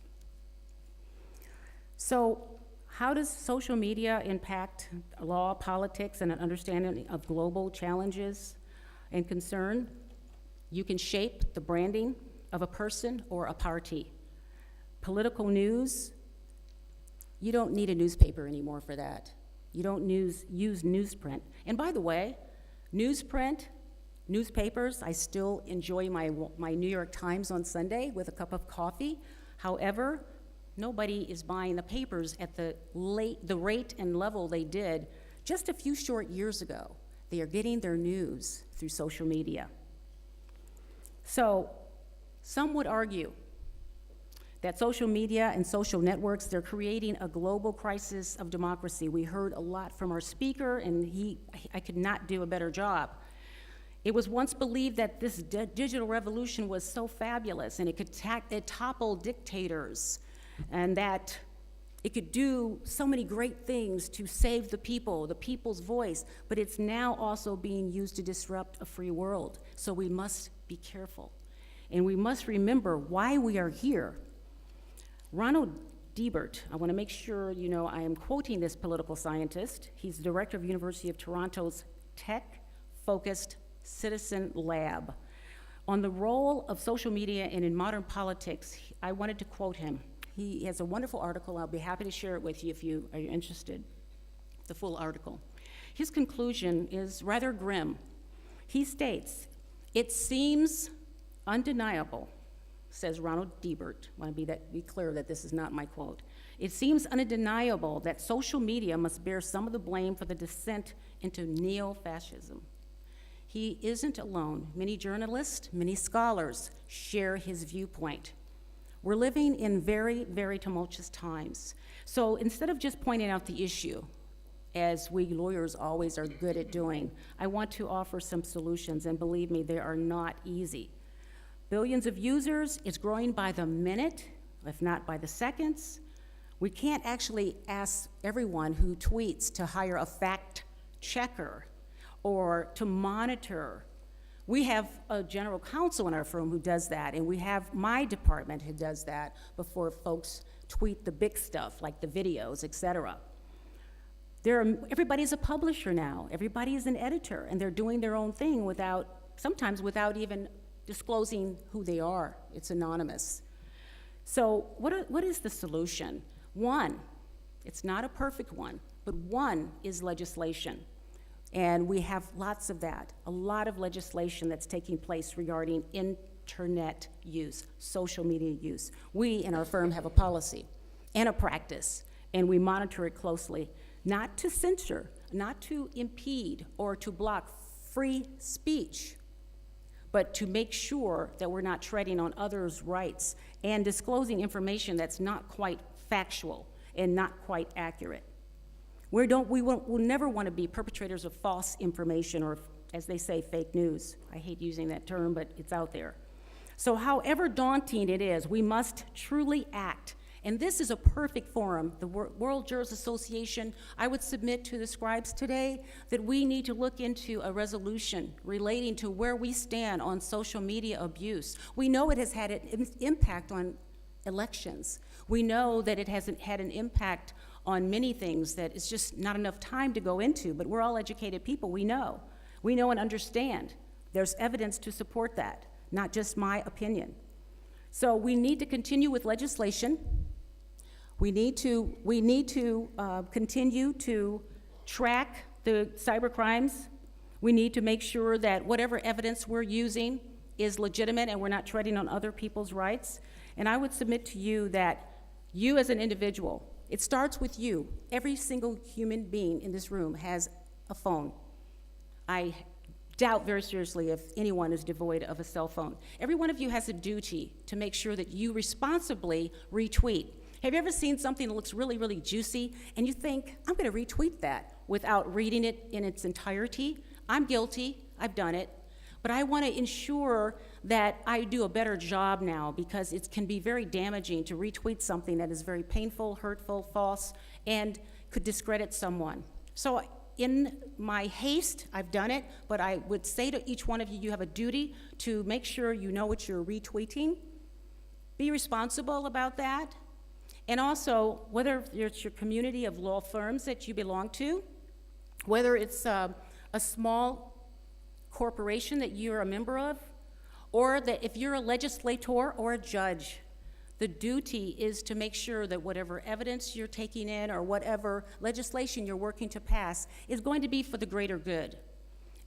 So how does social media impact law, politics, and an understanding of global challenges and concern? You can shape the branding of a person or a party. Political news, you don't need a newspaper anymore for that. You don't use newsprint. And by the way, newsprint, newspapers, I still enjoy my New York Times on Sunday with a cup of coffee. However, nobody is buying the papers at the rate and level they did just a few short years ago. They are getting their news through social media. So, some would argue that social media and social networks, they're creating a global crisis of democracy. We heard a lot from our speaker, and I could not do a better job. It was once believed that this digital revolution was so fabulous, and it toppled dictators, and that it could do so many great things to save the people's voice, but it's now also being used to disrupt a free world. So we must be careful. And we must remember why we are here. Ronald Deibert, I want to make sure you know I am quoting this political scientist. He's the director of University of Toronto's Tech-Focused Citizen Lab. On the role of social media and in modern politics, I wanted to quote him. He has a wonderful article. I'll be happy to share it with you if you are interested, the full article. His conclusion is rather grim. He states, "It seems undeniable," says Ronald Deibert. I want to be clear that this is not my quote. "It seems undeniable that social media must bear some of the blame for the descent into neo-fascism." He isn't alone. Many journalists, many scholars share his viewpoint. We're living in very, very tumultuous times. So instead of just pointing out the issue, as we lawyers always are good at doing, I want to offer some solutions, and believe me, they are not easy. Billions of users, it's growing by the minute, if not by the seconds. We can't actually ask everyone who tweets to hire a fact checker or to monitor. We have a general counsel in our firm who does that, and we have my department who does that before folks tweet the big stuff, like the videos, et cetera. Everybody's a publisher now. Everybody is an editor, and they're doing their own thing sometimes without even disclosing who they are. It's anonymous. So what is the solution? One, it's not a perfect one, but one is legislation. And we have lots of that, a lot of legislation that's taking place regarding internet use, social media use. We in our firm have a policy and a practice, and we monitor it closely, not to censor, not to impede or to block free speech, but to make sure that we're not treading on others' rights and disclosing information that's not quite factual and not quite accurate. We'll never want to be perpetrators of false information, or, as they say, fake news. I hate using that term, but it's out there. So however daunting it is, we must truly act. And this is a perfect forum. The World Jurors Association, I would submit to the scribes today that we need to look into a resolution relating to where we stand on social media abuse. We know it has had an impact on elections. We know that it hasn't had an impact on many things that it's just not enough time to go into, but we're all educated people. We know and understand. There's evidence to support that, not just my opinion. So we need to continue with legislation. We need to continue to track the cyber crimes. We need to make sure that whatever evidence we're using is legitimate and we're not treading on other people's rights. And I would submit to you that you as an individual, it starts with you. Every single human being in this room has a phone. I doubt very seriously if anyone is devoid of a cell phone. Every one of you has a duty to make sure that you responsibly retweet. Have you ever seen something that looks really, really juicy, and you think, I'm going to retweet that without reading it in its entirety? I'm guilty. I've done it. But I want to ensure that I do a better job now, because it can be very damaging to retweet something that is very painful, hurtful, false, and could discredit someone. So in my haste, I've done it, but I would say to each one of you, you have a duty to make sure you know what you're retweeting. Be responsible about that. And also, whether it's your community of law firms that you belong to, whether it's a small corporation that you're a member of, or that if you're a legislator or a judge, the duty is to make sure that whatever evidence you're taking in or whatever legislation you're working to pass is going to be for the greater good.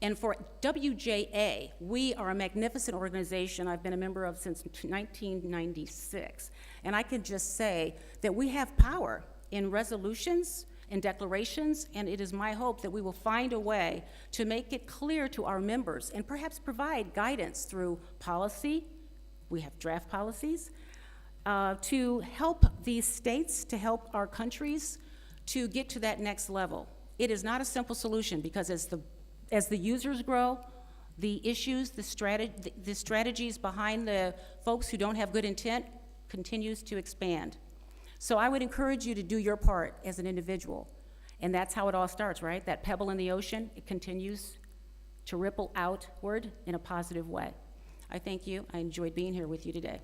And for WJA, we are a magnificent organization I've been a member of since 1996. And I can just say that we have power in resolutions and declarations, and it is my hope that we will find a way to make it clear to our members and perhaps provide guidance through policy. We have draft policies to help these states, to help our countries to get to that next level. It is not a simple solution because as the users grow, the issues, the strategies behind the folks who don't have good intent continues to expand. So I would encourage you to do your part as an individual. And that's how it all starts, right? That pebble in the ocean, it continues to ripple outward in a positive way. I thank you. I enjoyed being here with you today.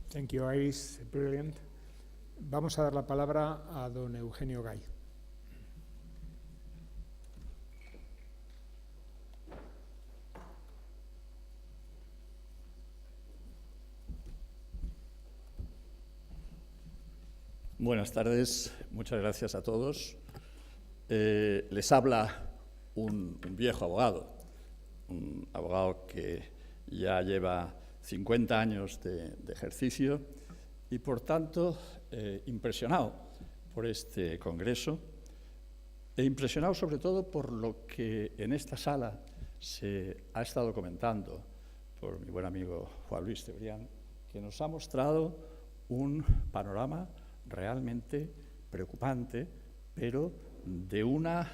Thank you, Iris. Brilliant. Vamos a dar la palabra a don Eugenio Gay. Buenas tardes, muchas gracias a todos. Les habla un viejo abogado, un abogado que ya lleva 50 años de ejercicio y, por tanto, impresionado por este congreso e impresionado sobre todo por lo que en esta sala se ha estado comentando por mi buen amigo Juan Luis Cebrián, que nos ha mostrado un panorama realmente preocupante, pero de una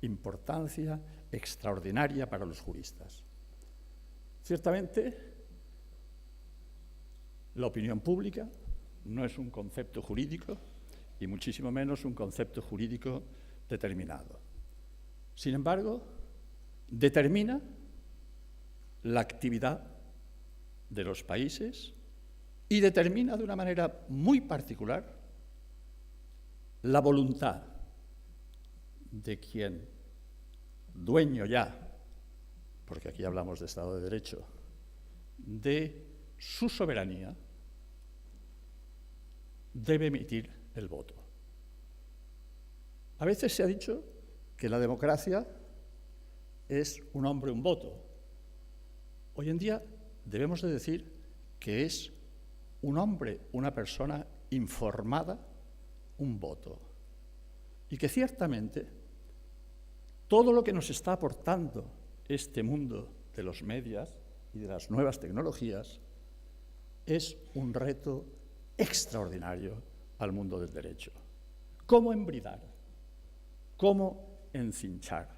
importancia extraordinaria para los juristas. Ciertamente, la opinión pública no es un concepto jurídico y muchísimo menos un concepto jurídico determinado. Sin embargo, determina la actividad de los países y determina de una manera muy particular la voluntad de quien, dueño ya, porque aquí hablamos de Estado de Derecho, de su soberanía, debe emitir el voto. A veces se ha dicho que la democracia es un hombre, un voto. Hoy en día debemos de decir que es un hombre, una persona informada, un voto. Y que ciertamente todo lo que nos está aportando este mundo de los medios y de las nuevas tecnologías es un reto extraordinario al mundo del derecho. ¿Cómo embridar? ¿Cómo encinchar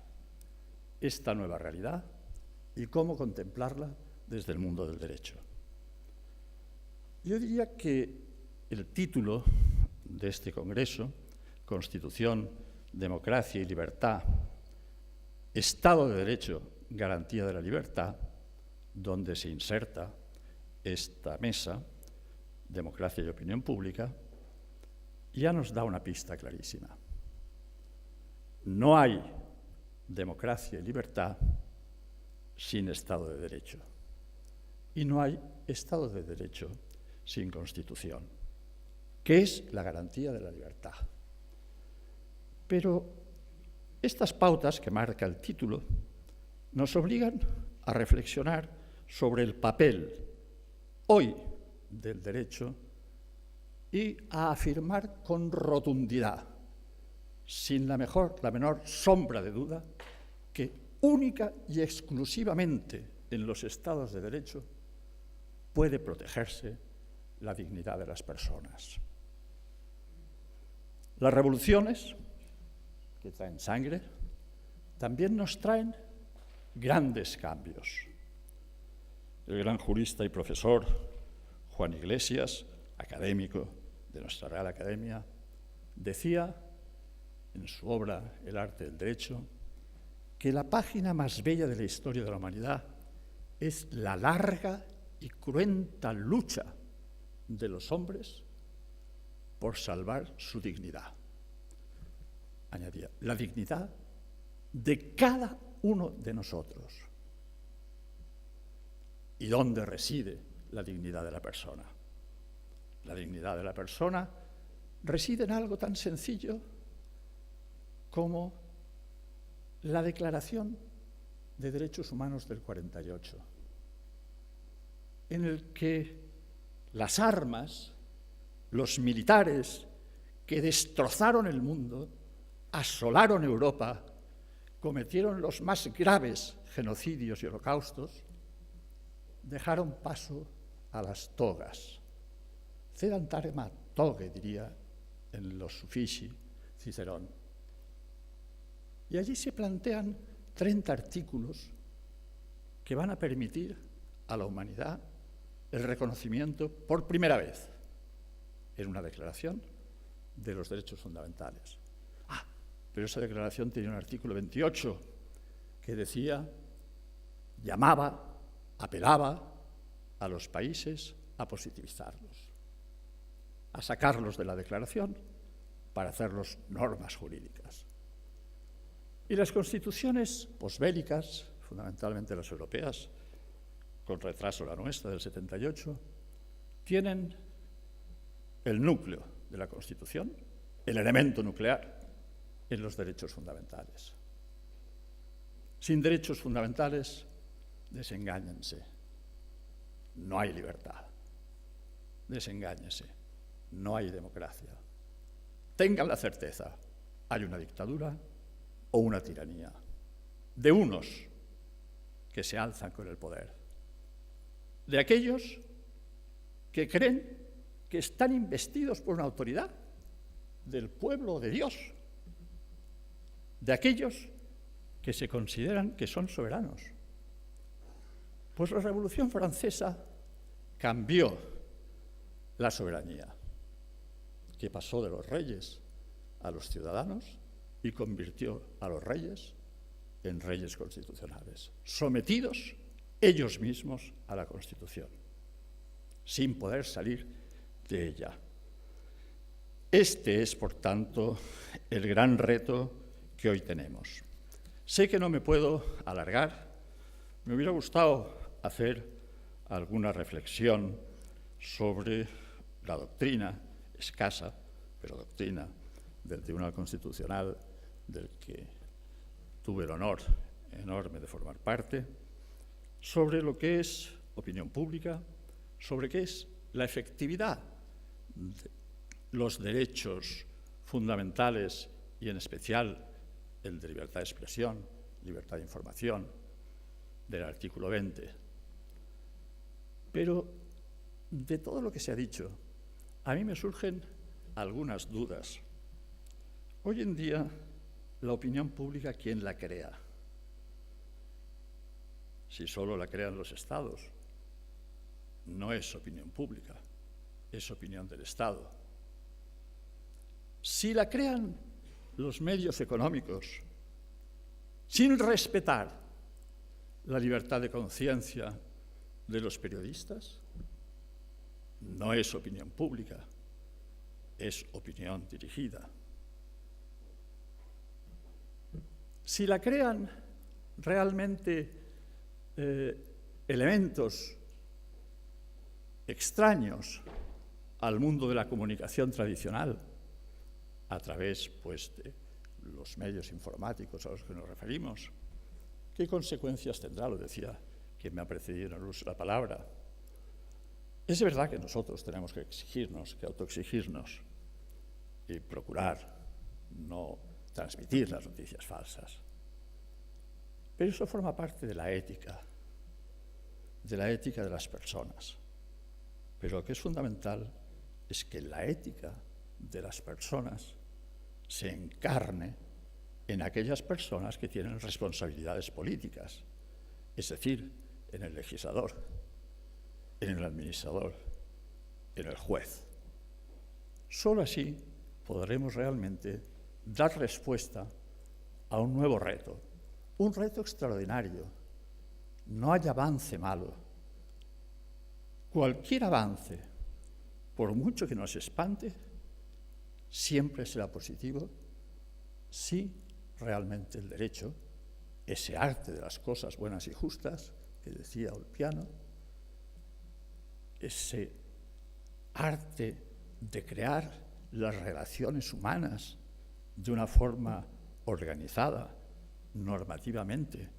esta nueva realidad y cómo contemplarla desde el mundo del derecho? Yo diría que el título de este congreso, Constitución, Democracia y Libertad, Estado de Derecho, Garantía de la Libertad, donde se inserta esta mesa, Democracia y Opinión Pública, ya nos da una pista clarísima. No hay democracia y libertad sin Estado de Derecho. Y no hay Estado de Derecho sin Constitución, que es la garantía de la libertad. Pero estas pautas que marca el título nos obligan a reflexionar sobre el papel hoy del derecho y a afirmar con rotundidad, sin la menor sombra de duda, que única y exclusivamente en los estados de derecho puede protegerse la dignidad de las personas. Las revoluciones, que traen sangre, también nos traen grandes cambios. El gran jurista y profesor Juan Iglesias, académico de nuestra Real Academia, decía en su obra El arte del derecho que la página más bella de la historia de la humanidad es la larga y cruenta lucha de los hombres por salvar su dignidad. Añadía, la dignidad de cada uno de nosotros. ¿Y dónde reside la dignidad de la persona? La dignidad de la persona reside en algo tan sencillo como la Declaración de Derechos Humanos del 48, en el que las armas, los militares que destrozaron el mundo, asolaron Europa, cometieron los más graves genocidios y holocaustos, dejaron paso a las togas. Cedantarema toge, diría en los Uffizi Cicerón. Y allí se plantean 30 artículos que van a permitir a la humanidad el reconocimiento por primera vez en una declaración de los derechos fundamentales. Pero esa declaración tenía un artículo 28 que decía, llamaba, apelaba a los países a positivizarlos, a sacarlos de la declaración para hacerlos normas jurídicas. Y las constituciones posbélicas, fundamentalmente las europeas, con retraso la nuestra del 78, tienen el núcleo de la Constitución, el elemento nuclear, en los derechos fundamentales. Sin derechos fundamentales, desengáñense. No hay libertad. Desengáñense. No hay democracia. Tengan la certeza, hay una dictadura o una tiranía de unos que se alzan con el poder, de aquellos que creen que están investidos por una autoridad del pueblo de Dios, de aquellos que se consideran que son soberanos. Pues la Revolución Francesa cambió la soberanía, que pasó de los reyes a los ciudadanos y convirtió a los reyes en reyes constitucionales, sometidos ellos mismos a la Constitución, sin poder salir de ella. Este es, por tanto, el gran reto que hoy tenemos. Sé que no me puedo alargar. Me hubiera gustado hacer alguna reflexión sobre la doctrina, escasa, pero doctrina, del Tribunal Constitucional, del que tuve el honor enorme de formar parte, sobre lo que es opinión pública, sobre qué es la efectividad de los derechos fundamentales y en especial el de libertad de expresión, libertad de información, del artículo 20. Pero de todo lo que se ha dicho, a mí me surgen algunas dudas. Hoy en día, la opinión pública, ¿quién la crea? Si solo la crean los estados, no es opinión pública, es opinión del Estado. Si la crean los medios económicos, sin respetar la libertad de conciencia de los periodistas, no es opinión pública, es opinión dirigida. Si la crean realmente elementos extraños al mundo de la comunicación tradicional, a través, pues, de los medios informáticos a los que nos referimos, ¿qué consecuencias tendrá? Lo decía quien me ha precedido en el uso de la palabra. Es verdad que nosotros tenemos que exigirnos, que autoexigirnos y procurar no transmitir las noticias falsas. Pero eso forma parte de la ética de las personas. Pero lo que es fundamental es que la ética de las personas se encarne en aquellas personas que tienen responsabilidades políticas, es decir, en el legislador, en el administrador, en el juez. Solo así podremos realmente dar respuesta a un nuevo reto, un reto extraordinario. No hay avance malo. Cualquier avance, por mucho que nos espante, siempre será positivo si realmente el derecho, ese arte de las cosas buenas y justas, que decía Ulpiano, ese arte de crear las relaciones humanas de una forma organizada, normativamente,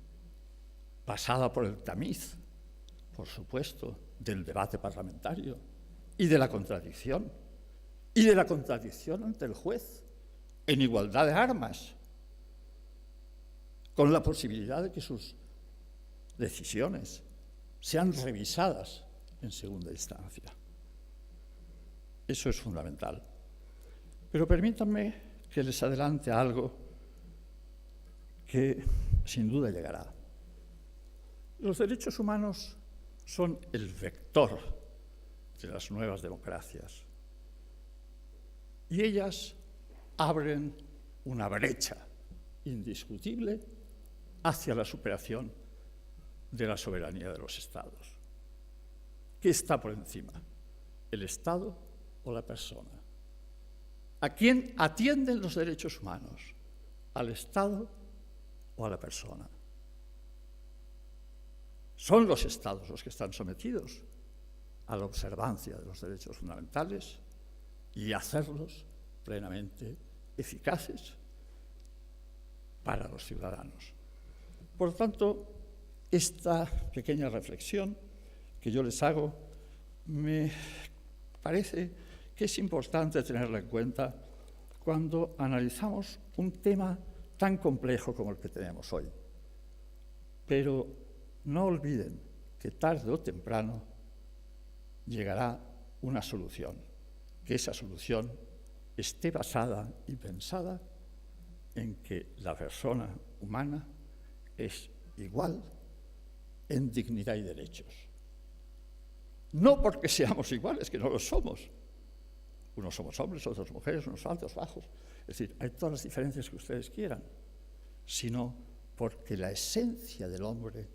pasada por el tamiz, por supuesto, del debate parlamentario y de la contradicción ante el juez, en igualdad de armas, con la posibilidad de que sus decisiones sean revisadas en segunda instancia. Eso es fundamental. Pero permítanme que les adelante algo que sin duda llegará. Los derechos humanos son el vector de las nuevas democracias y ellas abren una brecha indiscutible hacia la superación de la soberanía de los Estados. ¿Qué está por encima? ¿El Estado o la persona? ¿A quién atienden los derechos humanos? ¿Al Estado o a la persona? Son los Estados los que están sometidos a la observancia de los derechos fundamentales y hacerlos plenamente eficaces para los ciudadanos. Por lo tanto, esta pequeña reflexión que yo les hago me parece que es importante tenerla en cuenta cuando analizamos un tema tan complejo como el que tenemos hoy. Pero no olviden que tarde o temprano llegará una solución, que esa solución esté basada y pensada en que la persona humana es igual en dignidad y derechos. No porque seamos iguales, que no lo somos. Unos somos hombres, otros mujeres, unos altos, bajos. Es decir, hay todas las diferencias que ustedes quieran, sino porque la esencia del hombre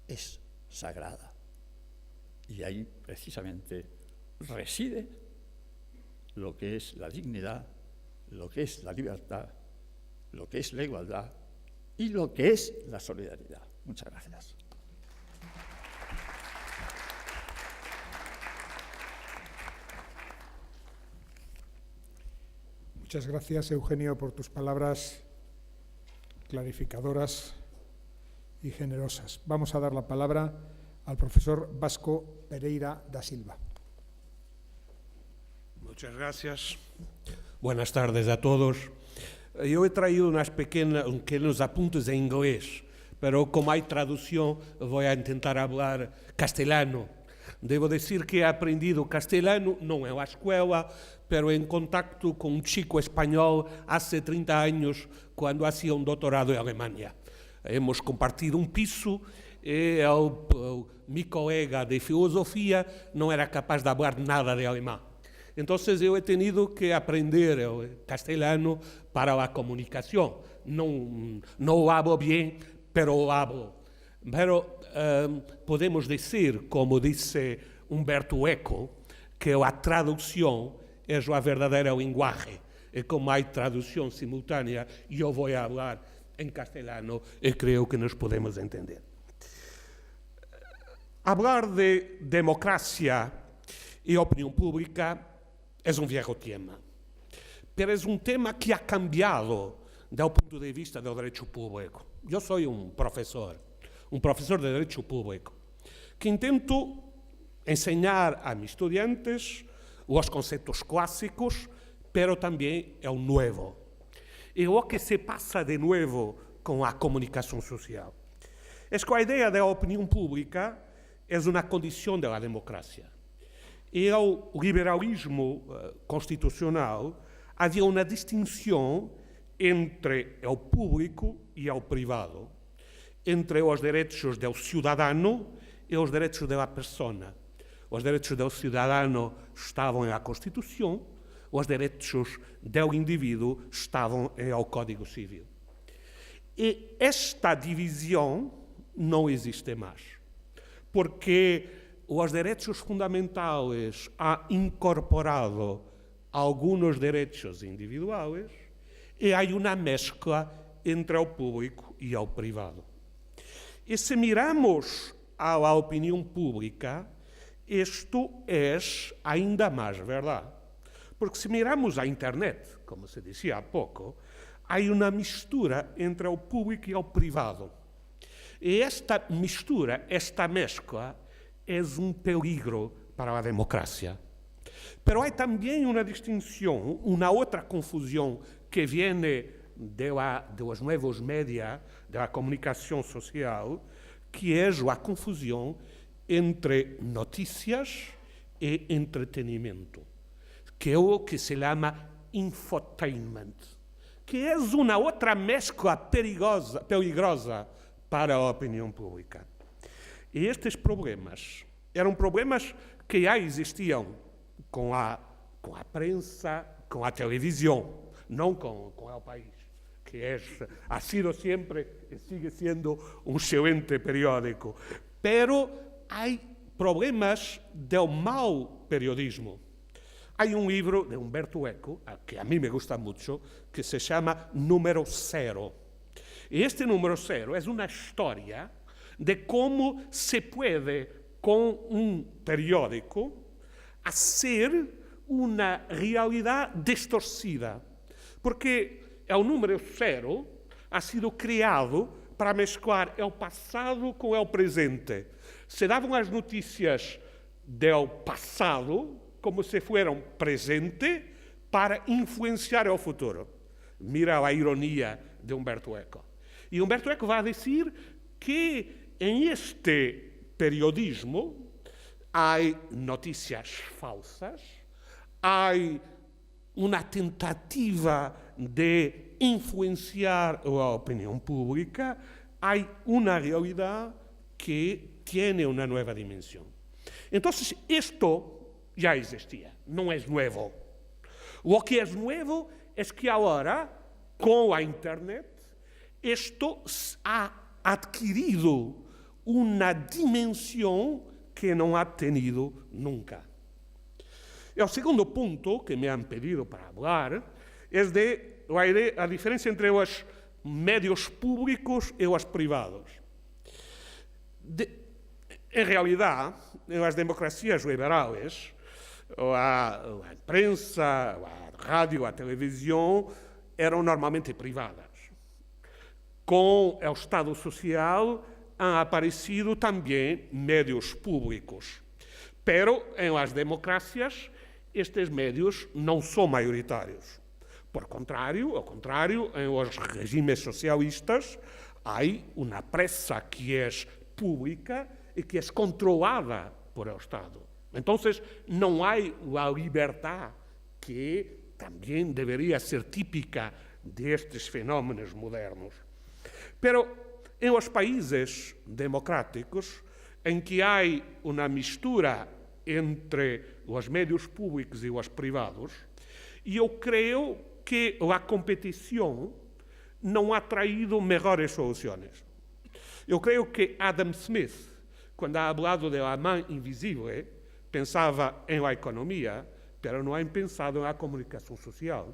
es sagrada. Y ahí precisamente reside lo que es la dignidad, lo que es la libertad, lo que es la igualdad y lo que es la solidaridad. Muchas gracias. Muchas gracias, Eugenio, por tus palabras clarificadoras y generosas. Vamos a dar la palabra al profesor Vasco Pereira da Silva. Muchas gracias. Buenas tardes a todos. Yo he traído unos pequeños apuntes en inglés, pero como hay traducción voy a intentar hablar castellano. Debo decir que he aprendido castellano, no en la escuela, pero en contacto con un chico español hace 30 años, cuando hacía un doctorado en Alemania. Hemos compartido un piso y mi colega de filosofía no era capaz de hablar nada de alemán. Entonces yo he tenido que aprender el castellano para la comunicación. No lo hablo bien, pero lo hablo. Pero podemos decir, como dice Humberto Eco, que la traducción es la verdadera lenguaje. Y como hay traducción simultánea, yo voy a hablar en castellano y creo que nos podemos entender. Hablar de democracia y opinión pública es un viejo tema, pero es un tema que ha cambiado desde el punto de vista del derecho público. Yo soy un profesor de derecho público, que intento enseñar a mis estudiantes los conceptos clásicos, pero también el nuevo. Y lo que se pasa de nuevo con la comunicación social es que la idea de la opinión pública es una condición de la democracia. Y el liberalismo constitucional había una distinción entre el público y el privado, entre los derechos del ciudadano y los derechos de la persona. Los derechos del ciudadano estaban en la Constitución, los derechos del individuo estaban en el Código Civil. E esta divisão não existe mais, porque os direitos fundamentais han incorporado algunos derechos individuales e há uma mescla entre o público e o privado. E se miramos a la opinión pública, esto es ainda más verdad. Porque si miramos a Internet, como se decía há pouco, hay una mistura entre o público y el privado. Y esta mistura, esta mezcla, es un peligro para la democracia. Pero hay también una distinción, una otra confusión que viene de los nuevos medios, de la comunicación social, que es la confusión entre noticias y entretenimiento, que es lo que se llama infotainment, que es una otra mezcla peligrosa para la opinión pública. Y estos problemas eran problemas que ya existían con la prensa, con la televisión, no con el país, que ha sido siempre y sigue siendo un excelente periódico. Pero hay problemas del mal periodismo. Hay un libro de Umberto Eco, que a mí me gusta mucho, que se llama Número Cero. Y este número cero es una historia de cómo se puede, con un periódico, hacer una realidad distorcida. Porque el número cero ha sido creado para mezclar el pasado con el presente. Se daban las noticias del pasado como si fueran presente para influenciar el futuro. Mira la ironía de Umberto Eco. Y Umberto Eco va a decir que en este periodismo hay noticias falsas, hay una tentativa de influenciar la opinión pública, hay una realidad que tiene una nueva dimensión. Entonces, esto ya existía, no es nuevo. Lo que es nuevo es que ahora, con la Internet, esto ha adquirido una dimensión que no ha tenido nunca. El segundo punto que me han pedido para hablar es de la diferencia entre los medios públicos y los privados. En realidad, en las democracias liberales, la prensa, la radio, la televisión eran normalmente privadas. Con el Estado Social han aparecido también medios públicos. Pero en las democracias estes medios não são maioritários. Por contrário, ao contrário, em os regimes socialistas há uma prensa que é pública e que é controlada por el Estado. Então, não há a liberdade que também deveria ser típica destes fenómenos modernos. Pero em os países democráticos, em que há uma mistura entre os medios públicos e os privados, e eu creio que a competição não ha traído melhores soluções. Eu creio que Adam Smith, quando ha hablado de la mão invisível, pensava em la economia, pero não ha pensado na comunicação social,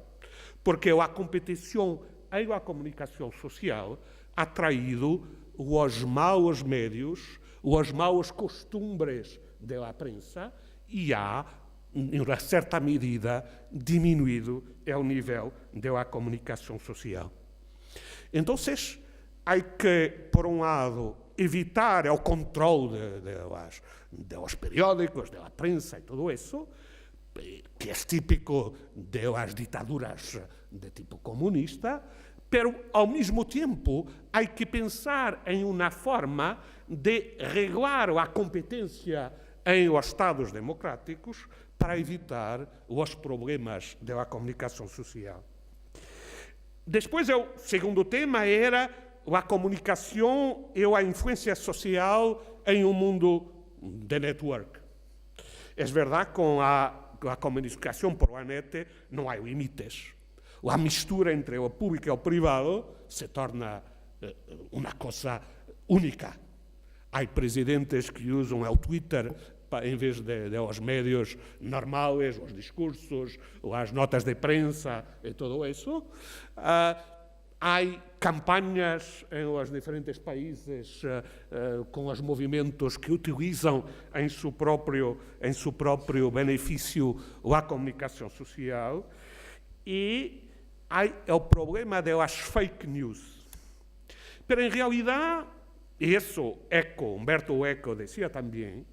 porque a competição em la comunicação social ha traído os maus médios, os maus costumbres de la prensa e há, em uma certa medida, diminuído o nível da comunicação social. Então, há que, por um lado, evitar o controle dos periódicos, da prensa e tudo isso, que é típico das ditaduras de tipo comunista, pero, ao mesmo tempo, há que pensar em uma forma de regular a competência em os Estados democráticos para evitar os problemas da comunicação social. Depois, o segundo tema era a comunicação e a influência social em um mundo de network. É verdade que com a comunicação por la net não há limites. A mistura entre o público e o privado se torna uma coisa única. Há presidentes que usam o Twitter em vez de os médios normais, os discursos, as notas de prensa e tudo isso. Há campanhas em os diferentes países com os movimentos que utilizam em seu próprio benefício a comunicação social. E há o problema das fake news. Pero em realidade, isso Humberto Eco dizia também,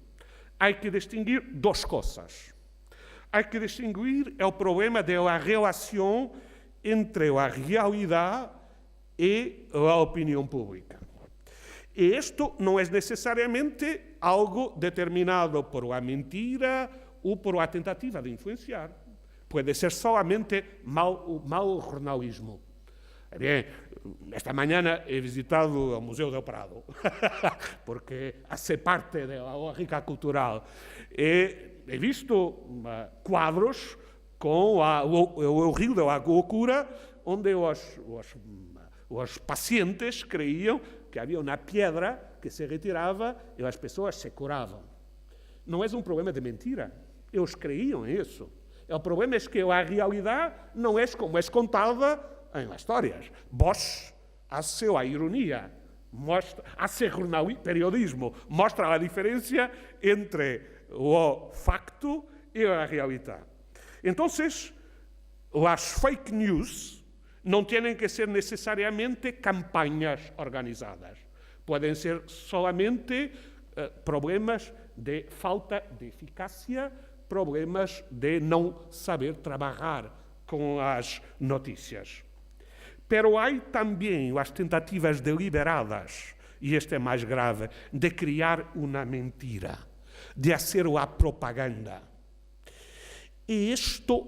há que distinguir duas coisas. Há que distinguir o problema da relação entre a realidade e a opinião pública. E isto não é necessariamente algo determinado por a mentira ou por a tentativa de influenciar. Pode ser solamente mau jornalismo. Bien, esta mañana he visitado o Museu do Prado, porque hace parte da lógica cultural. He visto quadros com o rio da loucura, onde os pacientes creiam que havia uma pedra que se retirava e as pessoas se curavam. Não é um problema de mentira, eles creiam isso. O problema é que a realidade não é como é contada em histórias. Vos, hace a ironia, hace periodismo, mostra a diferença entre o facto e a realidade. Então, as fake news não têm que ser necessariamente campanhas organizadas. Podem ser solamente problemas de falta de eficácia, problemas de não saber trabalhar com as notícias. Pero há também as tentativas deliberadas, e este é mais grave, de criar uma mentira, de fazer a propaganda. E isto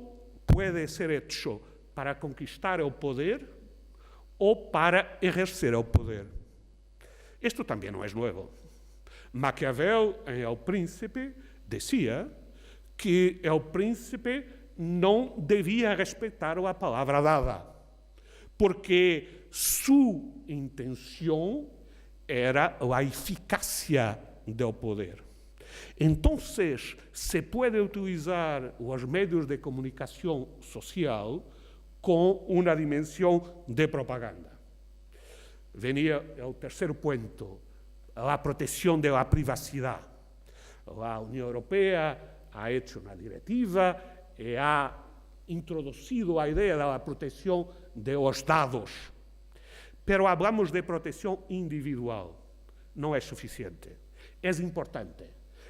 pode ser hecho para conquistar o poder ou para exercer o poder. Isto também não é novo. Maquiavel, em El Príncipe, dizia que o príncipe não devia respeitar a palavra dada, porque sua intenção era a eficácia do poder. Então, se pode utilizar os meios de comunicação social com uma dimensão de propaganda. Venia o terceiro ponto, a proteção da privacidade. A União Europeia ha hecho uma diretiva e ha introduzido a ideia da proteção dos dados. Pero hablamos de proteção individual. Não é suficiente. É importante.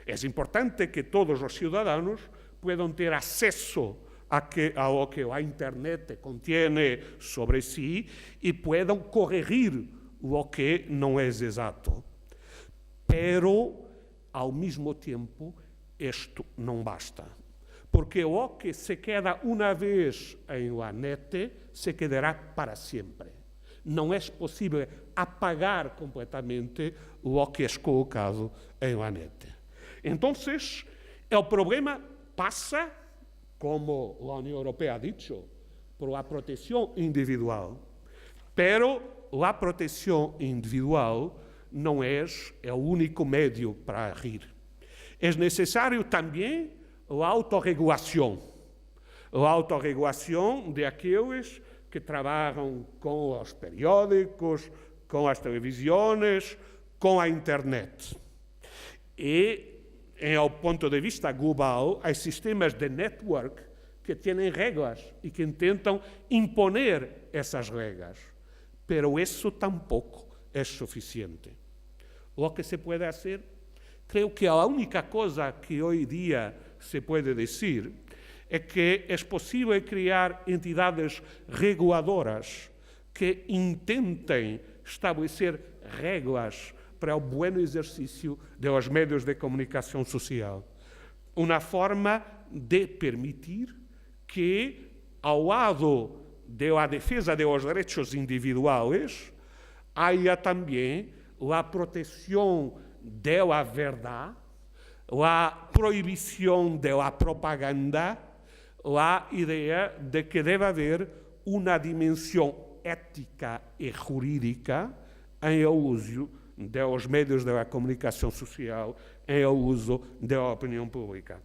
É importante que todos os cidadãos possam ter acesso ao que a internet contém sobre si e possam corrigir o que não é exato. Pero, ao mesmo tempo, isto não basta. Porque o que se queda uma vez em la net se quedará para sempre. Não é possível apagar completamente o que é colocado em la net. Então, o problema passa, como a União Europeia ha dicho, por a proteção individual. Pero a proteção individual não é o único meio para agir. É necessário também a autorregulação. A autorregulação de aqueles que trabalham com os periódicos, com as televisões, com a internet. E, ao ponto de vista global, há sistemas de network que têm regras e que tentam imponer essas regras. Pero isso tampouco é suficiente. O que se pode fazer, creio que a única coisa que hoje dia se pode dizer é que é possível criar entidades reguladoras que intentem estabelecer regras para o bom exercício dos meios de comunicação social. Uma forma de permitir que, ao lado da defesa dos direitos individuais, haja também a proteção da verdade, a proibição da propaganda, a ideia de que deve haver uma dimensão ética e jurídica em o uso dos meios da comunicação social, em o uso da opinião pública.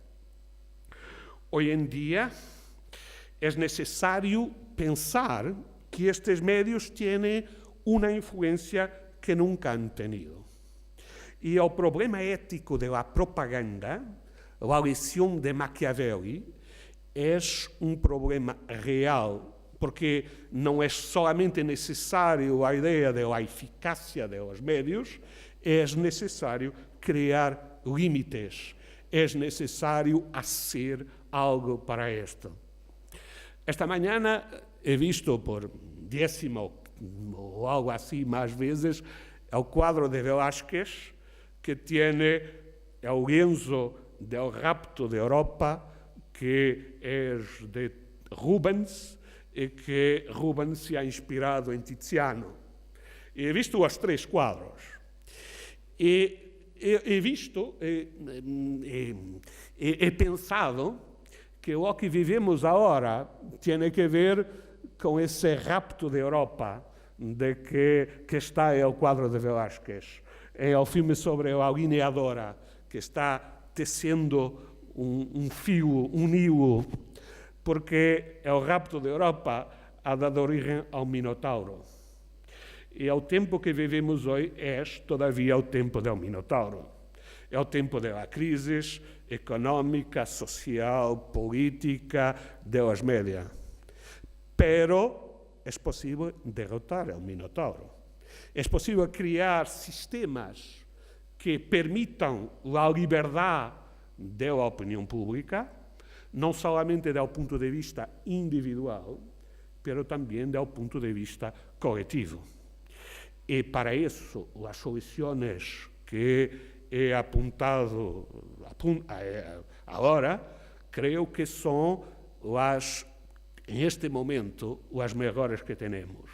Hoje em dia, é necessário pensar que estes meios têm uma influência que nunca han tenido. E o problema ético da propaganda, a lição de Machiavelli, é um problema real, porque não é solamente necessário a ideia da eficácia dos meios, é necessário criar limites, é necessário fazer algo para isto. Esta manhã he visto por 10ª ou algo assim mais vezes o quadro de Velázquez que tem o lienzo del rapto de Europa, que é de Rubens e que Rubens se ha inspirado em Tiziano. E he visto os 3 quadros. E he visto, he pensado que o que vivemos agora tem que ver com esse rapto de Europa de que está o quadro de Velázquez. É o filme sobre a alineadora que está tecendo fio, hilo, porque o rapto de Europa ha dado origem ao Minotauro. E o tempo que vivemos hoje é todavia o tempo do Minotauro. É o tempo da crise económica, social, política, dos média. Pero é possível derrotar o Minotauro. É possível criar sistemas que permitam a liberdade da opinião pública, não somente do ponto de vista individual, mas também do ponto de vista coletivo. E para isso, as soluções que he apuntado agora, creio que são em este momento, as melhores que temos.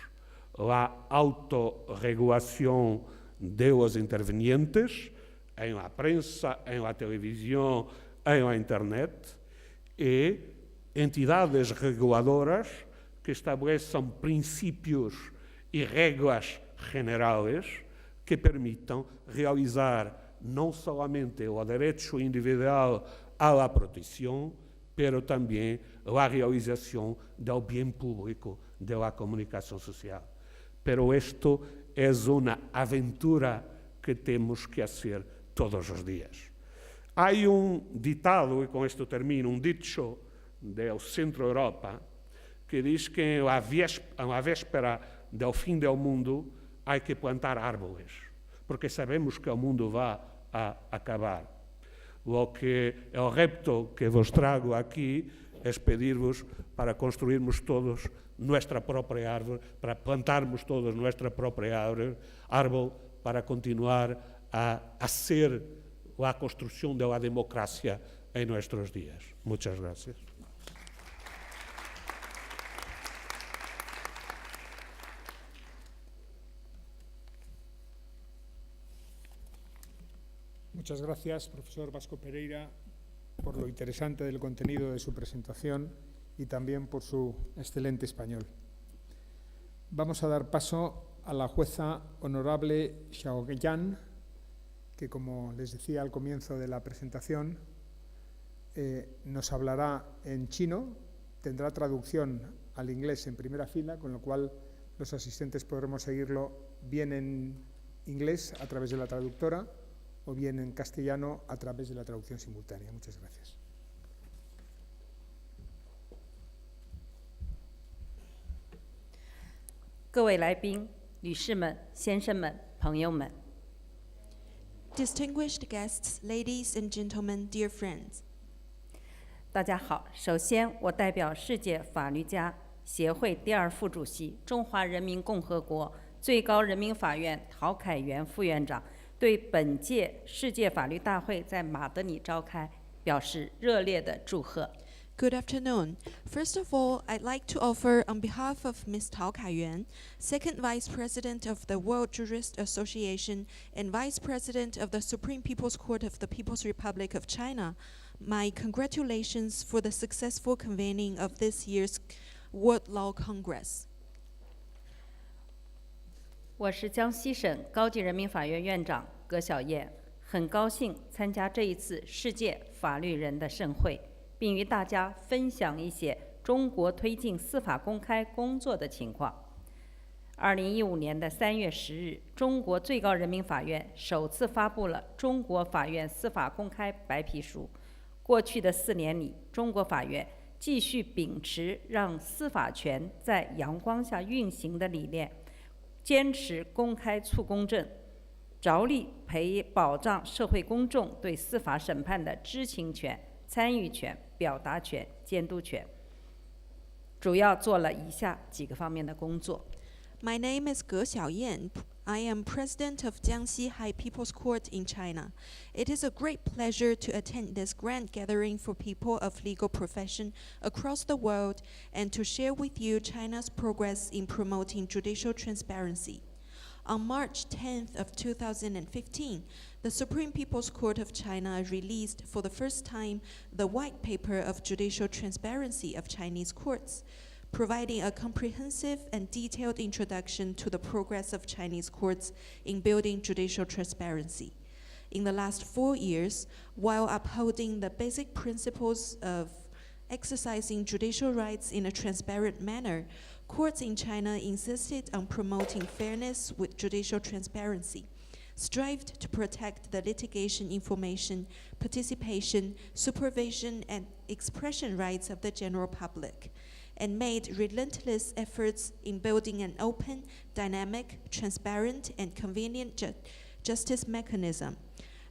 A autorregulação dos intervenientes em la prensa, em la televisão, em la internet, e entidades reguladoras que estabeleçam princípios e regras generais que permitam realizar não somente o direito individual à proteção, mas também a realização do bem público da comunicação social. Pero isto é uma aventura que temos que fazer todos os dias. Há ditado, e com isto termino, dicho do Centro-Europa, que diz que à véspera do fim do mundo há que plantar árvores, porque sabemos que o mundo vai acabar. O repto que vos trago aqui é pedir-vos para construirmos todos nossa própria árvore, para plantarmos todos nossa própria árvore, para continuar a ser a construção da democracia em nossos dias. Muitas gracias. Muchas gracias, profesor Vasco Pereira, por lo interesante del contenido de su presentación y también por su excelente español. Vamos a dar paso a la jueza honorable Xiao Yan, que, como les decía al comienzo de la presentación, nos hablará en chino, tendrá traducción al inglés en primera fila, con lo cual los asistentes podremos seguirlo bien en inglés a través de la traductora o bien en castellano a través de la traducción simultánea. Muchas gracias. 各位来宾、女士们、先生们、朋友们， Distinguished guests, ladies and gentlemen, dear friends. 大家好。首先，我代表世界法律家协会第2副主席、中华人民共和国最高人民法院陶凯元副院长，对本届世界法律大会在马德里召开表示热烈的祝贺。 Good afternoon. First of all, I'd like to offer, on behalf of Ms. Tao Kaiyuan, Second Vice President of the World Jurist Association and Vice President of the Supreme People's Court of the People's Republic of China, my congratulations for the successful convening of this year's World Law Congress. 我是江西省高级人民法院院长葛晓燕，很高兴参加这一次世界法律人的盛会，并与大家分享一些中国推进司法公开工作的情况。2015年3月10日，中国最高人民法院首次发布了《中国法院司法公开白皮书》。过去的4年里，中国法院继续秉持让司法权在阳光下运行的理念，坚持公开促公正，着力保障社会公众对司法审判的知情权、参与权、表达权、监督权，主要做了以下几个方面的工作。My name is Ge Xiaoyan. I am president of Jiangxi High People's Court in China. It is a great pleasure to attend this grand gathering for people of legal profession across the world and to share with you China's progress in promoting judicial transparency. On March 10th of 2015, the Supreme People's Court of China released for the first time the White Paper of Judicial Transparency of Chinese Courts, providing a comprehensive and detailed introduction to the progress of Chinese courts in building judicial transparency. In the last 4 years, while upholding the basic principles of exercising judicial rights in a transparent manner, courts in China insisted on promoting fairness with judicial transparency, strived to protect the litigation information, participation, supervision, and expression rights of the general public, and made relentless efforts in building an open, dynamic, transparent, and convenient justice mechanism.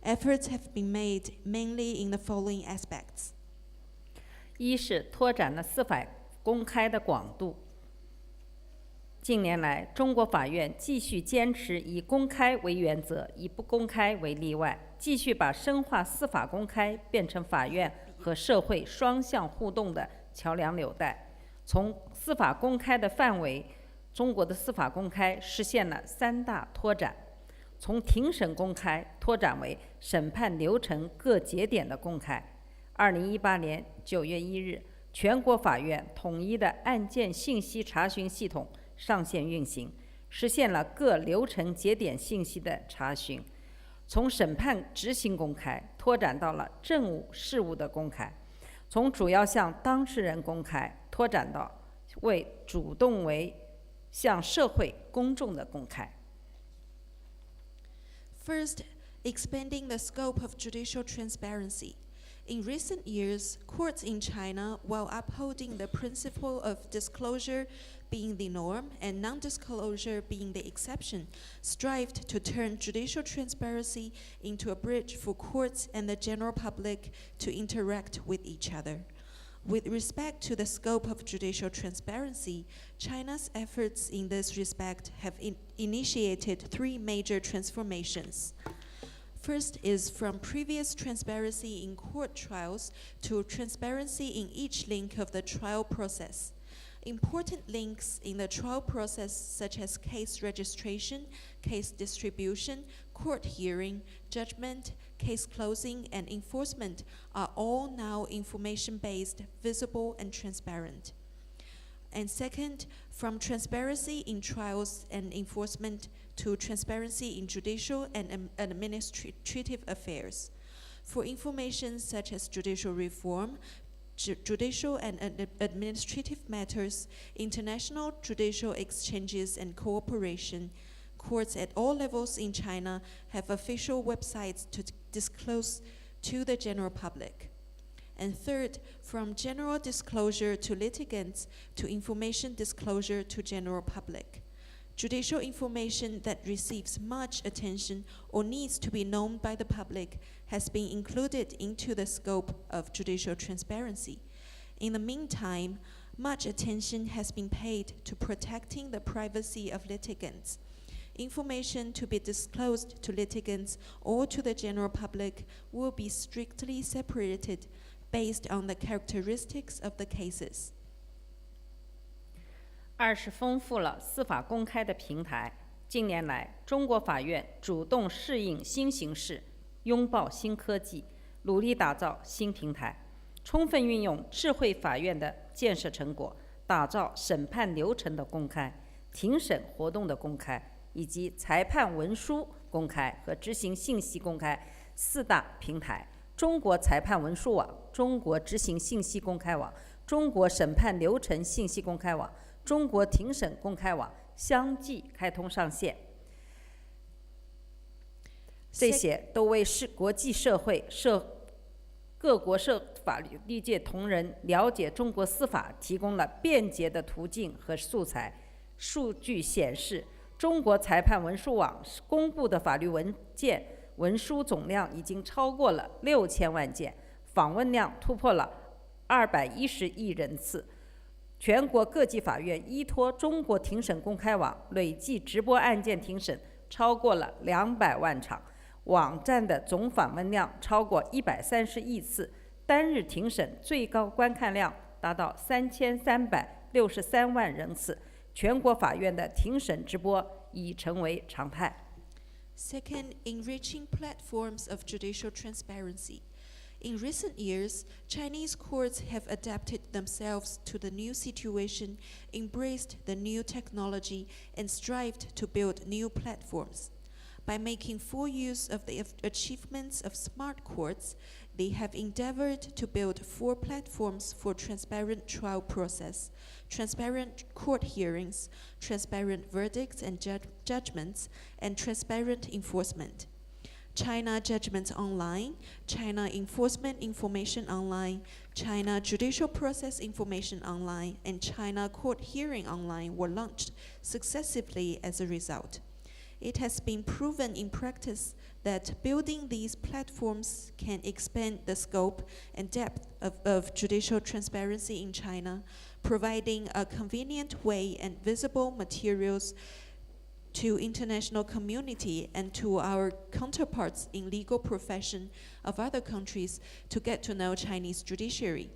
Efforts have been made mainly in the following aspects. 一是拓展了司法公开的广度。近年来，中国法院继续坚持以公开为原则，以不公开为例外，继续把深化司法公开变成法院和社会双向互动的桥梁纽带。从司法公开的范围，中国的司法公开实现了3大拓展：从庭审公开拓展为审判流程各节点的公开。2018年9月1日，全国法院统一的案件信息查询系统上线运行，实现了各流程节点信息的查询。从审判执行公开拓展到了政务事务的公开，从主要向当事人公开拓展到主动为向社会公众的公开。First, expanding the scope of judicial transparency. In recent years, courts in China, while upholding the principle of disclosure being the norm and non-disclosure being the exception, strived to turn judicial transparency into a bridge for courts and the general public to interact with each other. With respect to the scope of judicial transparency, China's efforts in this respect have initiated 3 major transformations. First is from previous transparency in court trials to transparency in each link of the trial process. Important links in the trial process, such as case registration, case distribution, court hearing, judgment, case closing, and enforcement, are all now information-based, visible, and transparent. And second, from transparency in trials and enforcement to transparency in judicial and administrative affairs. For information such as judicial reform, judicial and administrative matters, international judicial exchanges and cooperation, courts at all levels in China have official websites to disclose to the general public. And third, from general disclosure to litigants to information disclosure to general public. Judicial information that receives much attention or needs to be known by the public has been included into the scope of judicial transparency. In the meantime, much attention has been paid to protecting the privacy of litigants. Information to be disclosed to litigants or to the general public will be strictly separated based on the characteristics of the cases. 2是丰富了司法公开的平台。近年来，中国法院主动适应新形势，拥抱新科技，努力打造新平台，充分运用智慧法院的建设成果，打造审判流程的公开、庭审活动的公开、以及裁判文书公开和执行信息公开4大平台：中国裁判文书网、中国执行信息公开网、中国审判流程信息公开网、中国庭审公开网相继开通上线。这些都为国际社会、各国法律界同仁了解中国司法提供了便捷的途径和素材。数据显示，中国裁判文书网公布的法律文件文书总量已经超过了6000万件，访问量突破了210亿人次。全国各级法院依托中国庭审公开网，累计直播案件庭审超过了200万场，网站的总访问量超过130亿次，单日庭审最高观看量达到3363万人次。全国法院的庭审直播已成为常态。Second, enriching platforms of judicial transparency. In recent years, Chinese courts have adapted themselves to the new situation, embraced the new technology, and strived to build new platforms. By making full use of the achievements of smart courts, they have endeavored to build 4 platforms for transparent trial process, transparent court hearings, transparent verdicts and judgments, and transparent enforcement. China Judgment Online, China Enforcement Information Online, China Judicial Process Information Online, and China Court Hearing Online were launched successively as a result. It has been proven in practice that building these platforms can expand the scope and depth of judicial transparency in China, providing a convenient way and visible materials to international community and to our counterparts in legal profession of other countries to get to know Chinese judiciary.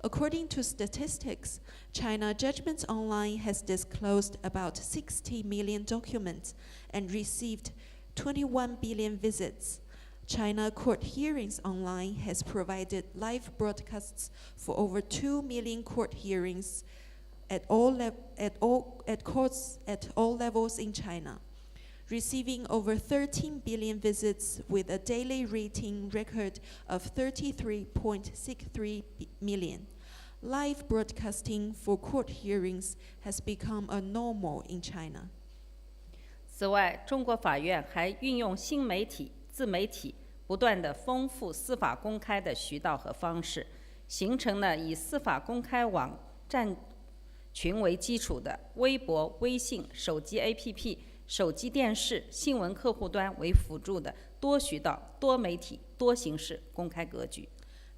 According to statistics, China Judgment Online has disclosed about 60 million documents and received 21 billion visits. China Court Hearings Online has provided live broadcasts for over 2 million court hearings at courts at all levels in China, receiving over 13 billion visits with a daily rating record of 33.63 million. Live broadcasting for court hearings has become a normal in China. 此外，中国法院还运用新媒体、自媒体，不断地丰富司法公开的渠道和方式，形成了以司法公开网站群为基础的微博、微信、手机 APP、手机电视、新闻客户端为辅助的多渠道、多媒体、多形式公开格局。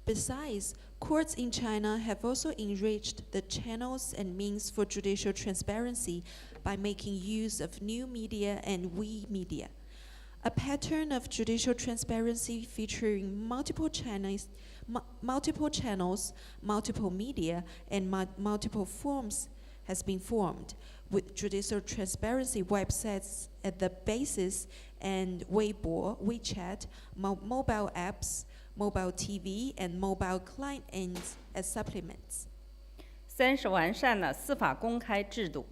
Besides, courts in China have also enriched the channels and means for judicial transparency by making use of new media and we media. A pattern of judicial transparency featuring multiple channels, multiple media, and multiple forms has been formed, with judicial transparency websites at the basis and Weibo, WeChat, mobile apps, mobile TV, and mobile client ends as supplements. 3是完善了司法公开制度，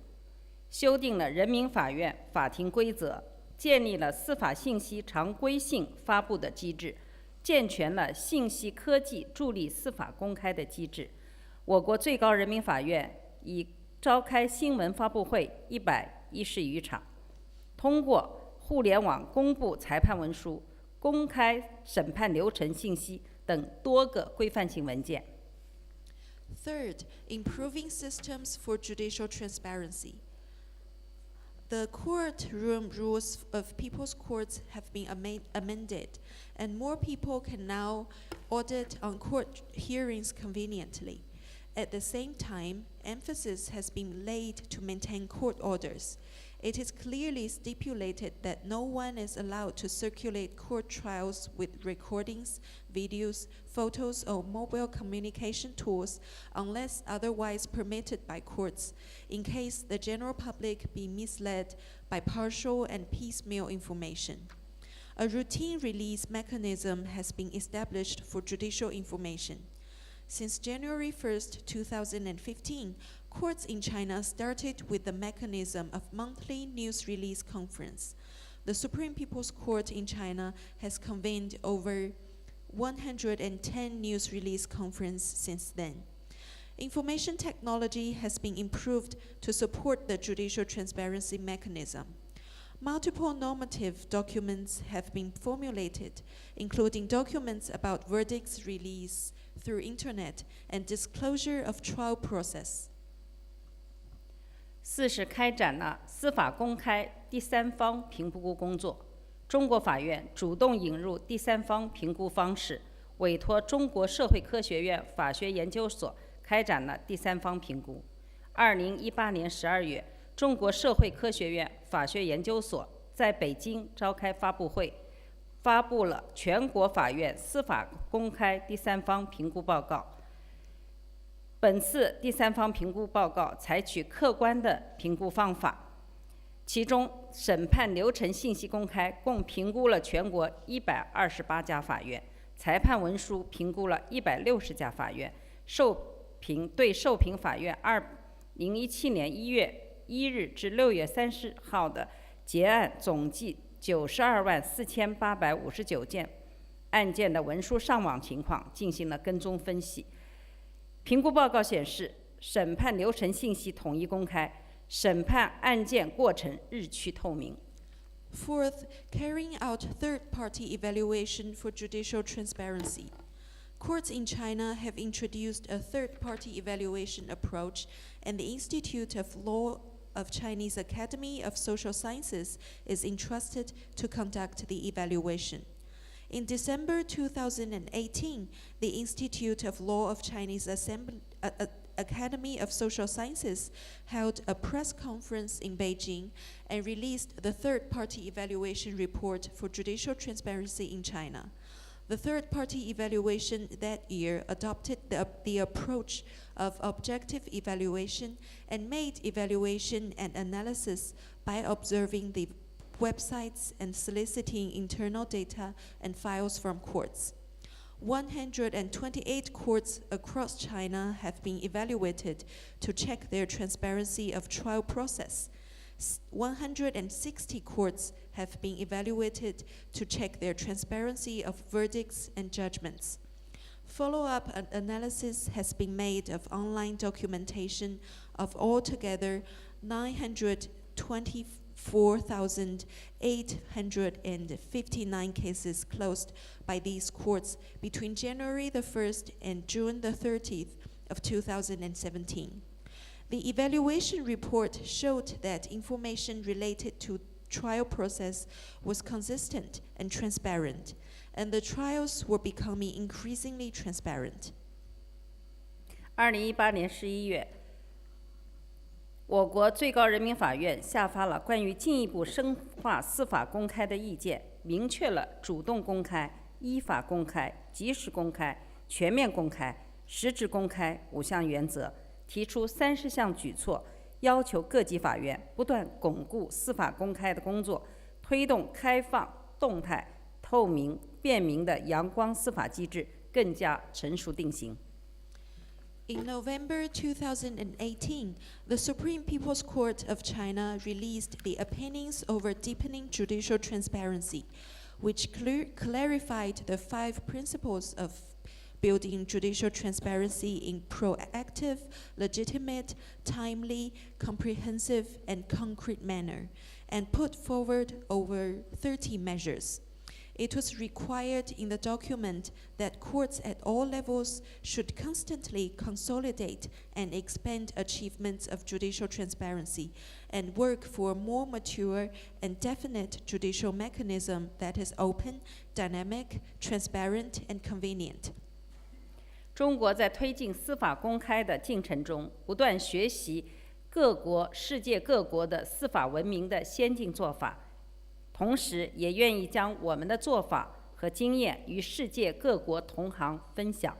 修订了人民法院法庭规则，建立了司法信息常规性发布的机制，健全了信息科技助力司法公开的机制。我国最高人民法院已召开新闻发布会110余场，通过互联网公布裁判文书、公开审判流程信息等多个规范性文件。Third, improving systems for judicial transparency. The courtroom rules of people's courts have been amended, and more people can now audit on court hearings conveniently. At the same time, emphasis has been laid to maintain court orders. It is clearly stipulated that no one is allowed to circulate court trials with recordings, videos, photos, or mobile communication tools unless otherwise permitted by courts, in case the general public be misled by partial and piecemeal information. A routine release mechanism has been established for judicial information. Since January 1st, 2015, courts in China started with the mechanism of monthly news release conference. The Supreme People's Court in China has convened over 110 news release conferences since then. Information technology has been improved to support the judicial transparency mechanism. Multiple normative documents have been formulated, including documents about verdicts release through internet and disclosure of trial process. 4是开展了司法公开第三方评估工作。中国法院主动引入第三方评估方式，委托中国社会科学院法学研究所开展了第三方评估。2018年12月，中国社会科学院法学研究所在北京召开发布会，发布了全国法院司法公开第三方评估报告。本次第三方评估报告采取客观的评估方法，其中审判流程信息公开共评估了全国128家法院，裁判文书评估了160家法院，对受评法院2017年1月1日至6月30号的结案总计924859件案件的文书上网情况进行了跟踪分析。评估报告显示，审判流程信息统一公开，审判案件过程日趋透明。Fourth, carrying out third-party evaluation for judicial transparency. Courts in China have introduced a third-party evaluation approach, and the Institute of Law of Chinese Academy of Social Sciences is entrusted to conduct the evaluation. In December 2018, the Institute of Law of Chinese Academy of Social Sciences held a press conference in Beijing and released the third-party evaluation report for judicial transparency in China. The third-party evaluation that year adopted the approach of objective evaluation and made evaluation and analysis by observing the websites and soliciting internal data and files from courts. 128 courts across China have been evaluated to check their transparency of trial process. 160 courts have been evaluated to check their transparency of verdicts and judgments. Follow-up analysis has been made of online documentation of altogether 924,859 cases closed by these courts between January the 1st and June the 30th of 2017. The evaluation report showed that information related to trial process was consistent and transparent, and the trials were becoming increasingly transparent. 2018年11月，我国最高人民法院下发了关于进一步深化司法公开的意见，明确了主动公开、依法公开、及时公开、全面公开、实质公开5项原则，提出30项举措，要求各级法院不断巩固司法公开的工作，推动开放、动态、透明、便民的阳光司法机制更加成熟定型。In November 2018, the Supreme People's Court of China released the opinions over deepening judicial transparency, which clarified the 5 principles of building judicial transparency in proactive, legitimate, timely, comprehensive, and concrete manner, and put forward over 30 measures. It was required in the document that courts at all levels should constantly consolidate and expand achievements of judicial transparency and work for a more mature and definite judicial mechanism that is open, dynamic, transparent, and convenient. 中国在推进司法公开的进程中，不断学习世界各国的司法文明的先进做法，同时也愿意将我们的做法和经验与世界各国同行分享，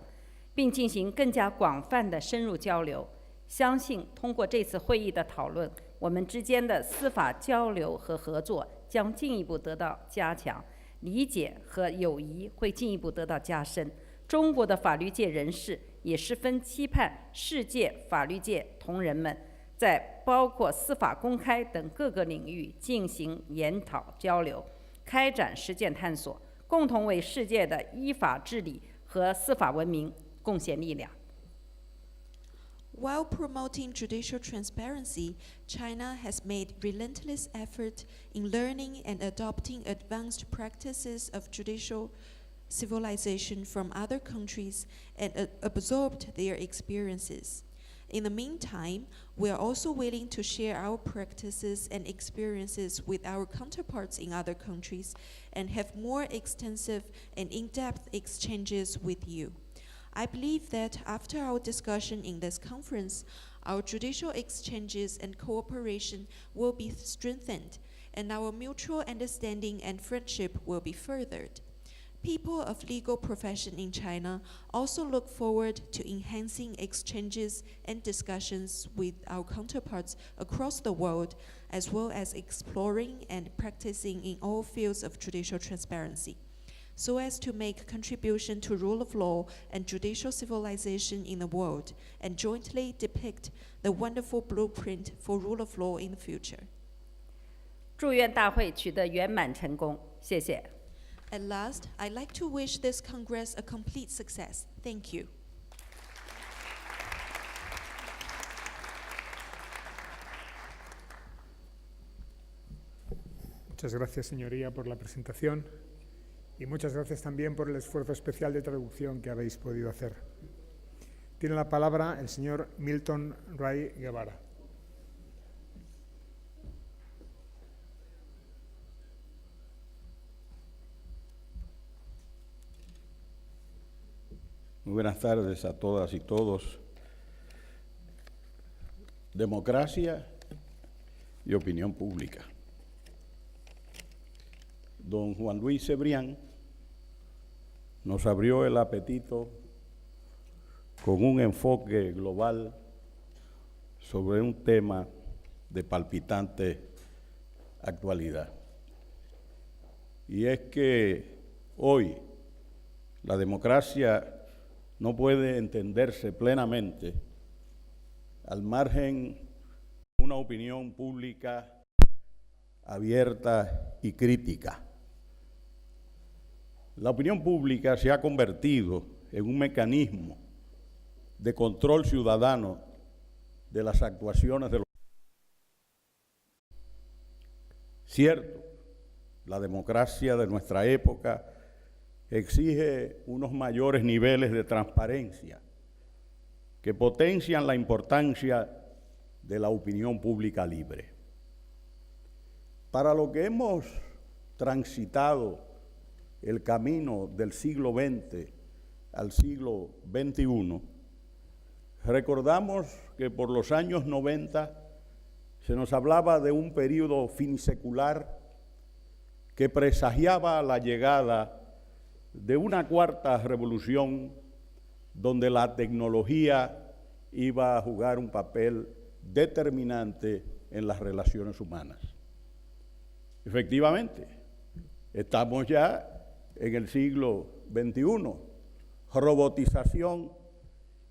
并进行更加广泛的深入交流。相信通过这次会议的讨论，我们之间的司法交流和合作将进一步得到加强，理解和友谊会进一步得到加深。中国的法律界人士也十分期盼世界法律界同仁们在包括司法公开等各个领域进行研讨交流，开展实践探索，共同为世界的依法治理和司法文明贡献力量。While promoting judicial transparency, China has made relentless effort in learning and adopting advanced practices of judicial civilization from other countries and absorbed their experiences. In the meantime, we are also willing to share our practices and experiences with our counterparts in other countries and have more extensive and in-depth exchanges with you. I believe that after our discussion in this conference, our judicial exchanges and cooperation will be strengthened, and our mutual understanding and friendship will be furthered. People of legal profession in China also look forward to enhancing exchanges and discussions with our counterparts across the world, as well as exploring and practicing in all fields of judicial transparency, so as to make contribution to rule of law and judicial civilization in the world, and jointly depict the wonderful blueprint for rule of law in the future. 祝愿大会取得圆满成功，谢谢。At last, I'd like to wish this Congress a complete success. Thank you. Muchas gracias, señoría, por la presentación y muchas gracias también por el esfuerzo especial de traducción que habéis podido hacer. Tiene la palabra el señor Milton Ray Guevara. Muy buenas tardes a todas y todos. Democracia y opinión pública. Don Juan Luis Cebrián nos abrió el apetito con un enfoque global sobre un tema de palpitante actualidad. Y es que hoy la democracia no puede entenderse plenamente al margen de una opinión pública abierta y crítica. La opinión pública se ha convertido en un mecanismo de control ciudadano de las actuaciones de los... Cierto, la democracia de nuestra época exige unos mayores niveles de transparencia que potencian la importancia de la opinión pública libre. Para lo que hemos transitado el camino del siglo XX al siglo XXI, recordamos que por los años 90 se nos hablaba de un período finisecular que presagiaba la llegada de una cuarta revolución donde la tecnología iba a jugar un papel determinante en las relaciones humanas. Efectivamente, estamos ya en el siglo XXI, robotización,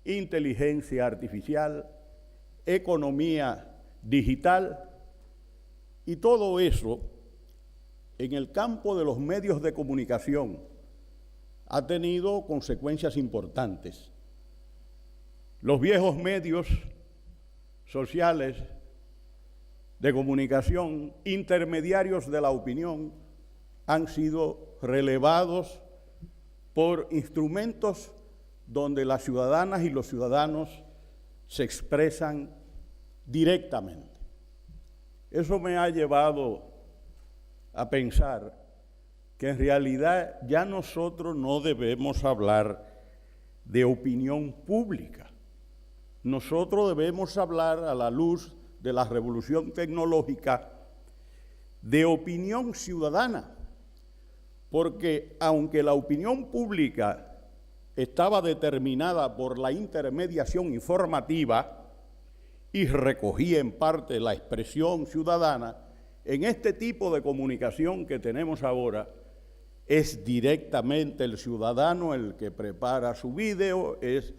inteligencia artificial, economía digital, y todo eso en el campo de los medios de comunicación ha tenido consecuencias importantes. Los viejos medios sociales de comunicación, intermediarios de la opinión, han sido relevados por instrumentos donde las ciudadanas y los ciudadanos se expresan directamente. Eso me ha llevado a pensar que en realidad ya nosotros no debemos hablar de opinión pública. Nosotros debemos hablar, a la luz de la revolución tecnológica, de opinión ciudadana, porque aunque la opinión pública estaba determinada por la intermediación informativa y recogía en parte la expresión ciudadana, en este tipo de comunicación que tenemos ahora, es directamente el ciudadano el que prepara su video, es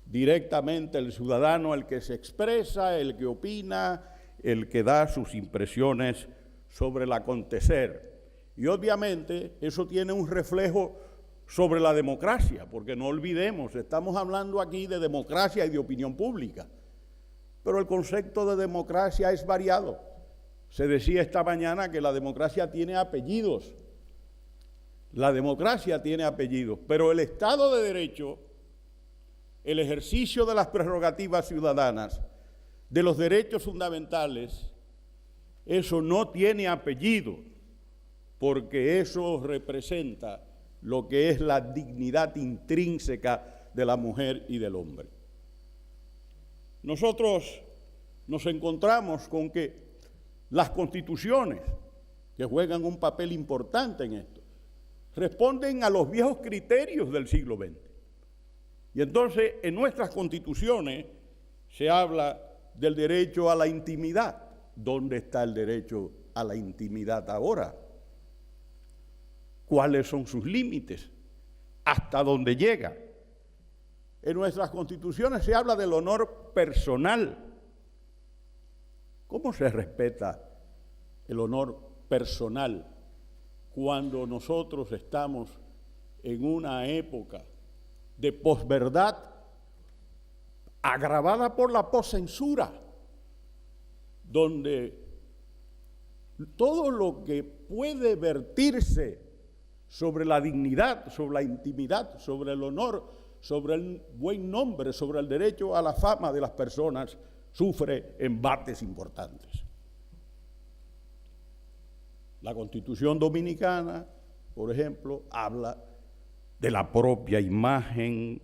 directamente el ciudadano el que se expresa, el que opina, el que da sus impresiones sobre el acontecer. Y obviamente eso tiene un reflejo sobre la democracia, porque no olvidemos, estamos hablando aquí de democracia y de opinión pública, pero el concepto de democracia es variado. Se decía esta mañana que la democracia tiene apellidos. La democracia tiene apellidos, pero el Estado de Derecho, el ejercicio de las prerrogativas ciudadanas, de los derechos fundamentales, eso no tiene apellido, porque eso representa lo que es la dignidad intrínseca de la mujer y del hombre. Nosotros nos encontramos con que las constituciones, que juegan un papel importante en esto, responden a los viejos criterios del siglo XX. Y entonces en nuestras constituciones se habla del derecho a la intimidad. ¿Dónde está el derecho a la intimidad ahora? ¿Cuáles son sus límites? ¿Hasta dónde llega? En nuestras constituciones se habla del honor personal. ¿Cómo se respeta el honor personal cuando nosotros estamos en una época de posverdad agravada por la poscensura, donde todo lo que puede vertirse sobre la dignidad, sobre la intimidad, sobre el honor, sobre el buen nombre, sobre el derecho a la fama de las personas, sufre embates importantes? La Constitución Dominicana, por ejemplo, habla de la propia imagen,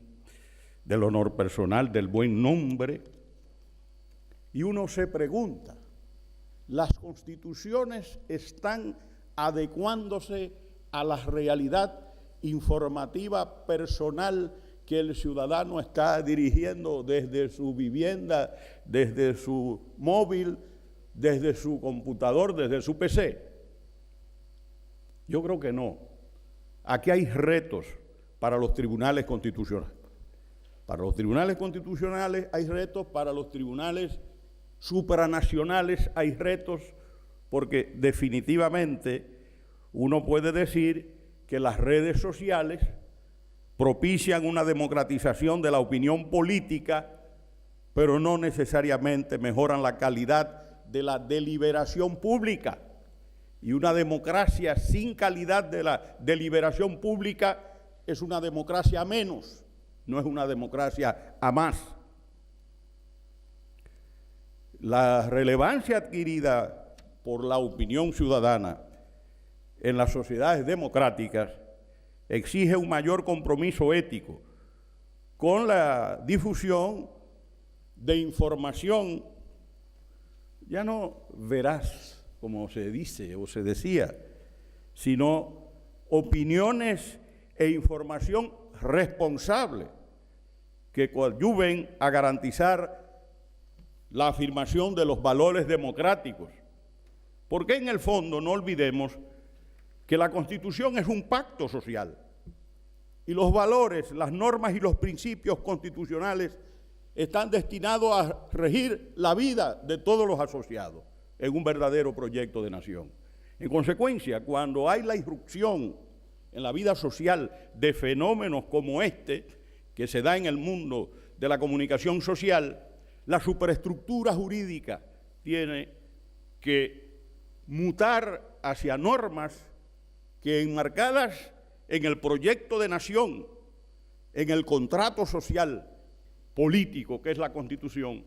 del honor personal, del buen nombre. Y uno se pregunta, ¿las constituciones están adecuándose a la realidad informativa personal que el ciudadano está dirigiendo desde su vivienda, desde su móvil, desde su computador, desde su PC? Yo creo que no. Aquí hay retos para los tribunales constitucionales. Para los tribunales constitucionales hay retos, para los tribunales supranacionales hay retos, porque definitivamente uno puede decir que las redes sociales propician una democratización de la opinión política, pero no necesariamente mejoran la calidad de la deliberación pública. Y una democracia sin calidad de la deliberación pública es una democracia a menos, no es una democracia a más. La relevancia adquirida por la opinión ciudadana en las sociedades democráticas exige un mayor compromiso ético con la difusión de información, ya no veraz, como se dice o se decía, sino opiniones e información responsable que coadyuven a garantizar la afirmación de los valores democráticos. Porque en el fondo no olvidemos que la Constitución es un pacto social y los valores, las normas y los principios constitucionales están destinados a regir la vida de todos los asociados en un verdadero proyecto de nación. En consecuencia, cuando hay la irrupción en la vida social de fenómenos como este, que se da en el mundo de la comunicación social, la superestructura jurídica tiene que mutar hacia normas que, enmarcadas en el proyecto de nación, en el contrato social político que es la Constitución,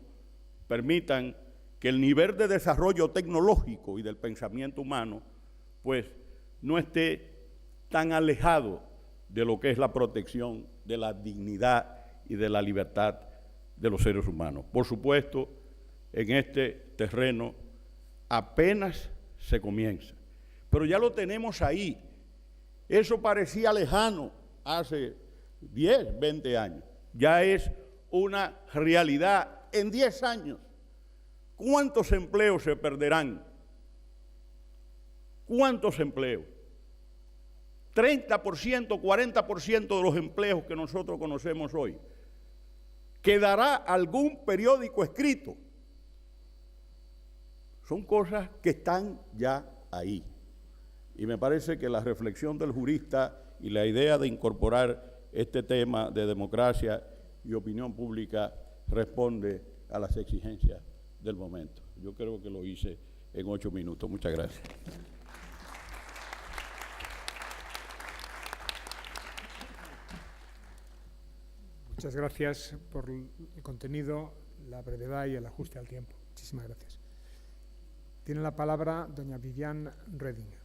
permitan que el nivel de desarrollo tecnológico y del pensamiento humano pues no esté tan alejado de lo que es la protección de la dignidad y de la libertad de los seres humanos. Por supuesto, en este terreno apenas se comienza, pero ya lo tenemos ahí. Eso parecía lejano hace 10, 20 años. Ya es una realidad en 10 años. ¿Cuántos empleos se perderán? ¿Cuántos empleos? 30%, 40% de los empleos que nosotros conocemos hoy. ¿Quedará algún periódico escrito? Son cosas que están ya ahí. Y me parece que la reflexión del jurista y la idea de incorporar este tema de democracia y opinión pública responde a las exigencias del momento. Yo creo que lo hice en 8 minutos. Muchas gracias. Muchas gracias por el contenido, la brevedad y el ajuste al tiempo. Muchísimas gracias. Tiene la palabra doña Viviane Reding.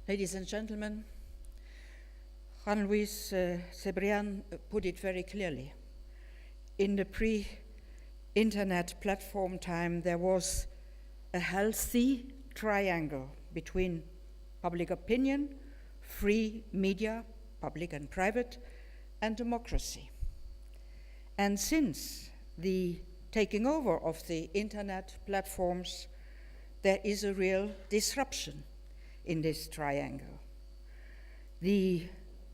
Ladies and gentlemen, Juan Luis Cebrián put it very clearly. In the pre-internet platform time, there was a healthy triangle between public opinion, free media, public and private, and democracy. And since the taking over of the internet platforms, there is a real disruption in this triangle. The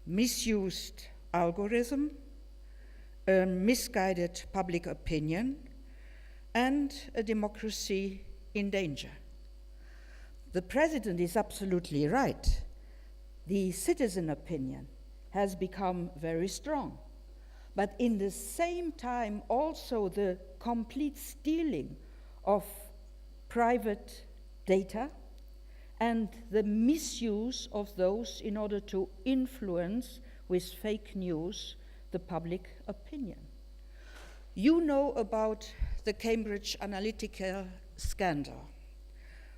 misused algorithm, a misguided public opinion, and a democracy in danger. The President is absolutely right. The citizen opinion has become very strong. But in the same time, also the complete stealing of private data and the misuse of those in order to influence with fake news the public opinion. You know about the Cambridge Analytica scandal,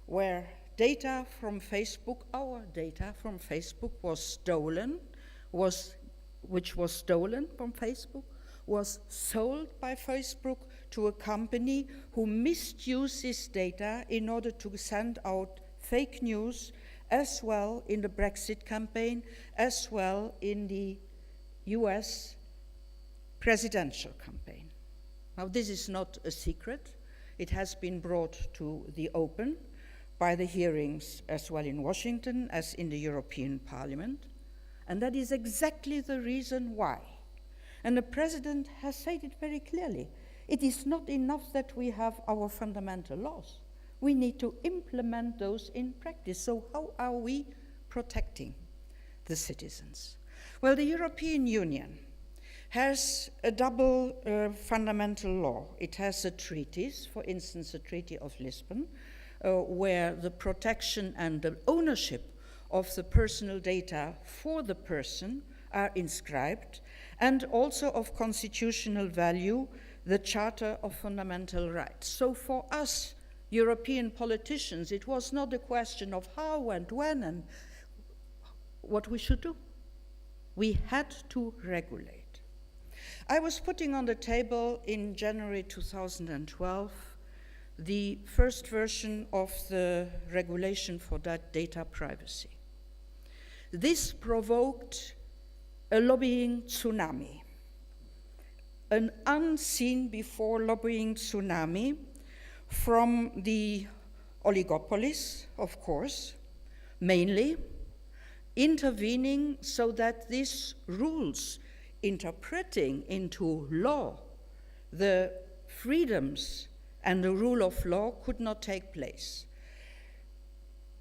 where data from Facebook, our data from Facebook was stolen, which was stolen from Facebook, was sold by Facebook to a company who misused this data in order to send out fake news, as well in the Brexit campaign, as well in the US presidential campaign. Now, this is not a secret. It has been brought to the open by the hearings as well in Washington as in the European Parliament. And that is exactly the reason why. And the President has said it very clearly. It is not enough that we have our fundamental laws. We need to implement those in practice. So how are we protecting the citizens? Well, the European Union has a double fundamental law. It has the treaties, for instance, the Treaty of Lisbon, where the protection and the ownership of the personal data for the person are inscribed, and also of constitutional value, the Charter of Fundamental Rights. So for us, European politicians, it was not a question of how and when and what we should do. We had to regulate. I was putting on the table in January 2012 the first version of the regulation for data privacy. This provoked a lobbying tsunami, an unseen before lobbying tsunami from the oligopolies, of course, mainly, intervening so that these rules interpreting into law the freedoms and the rule of law could not take place.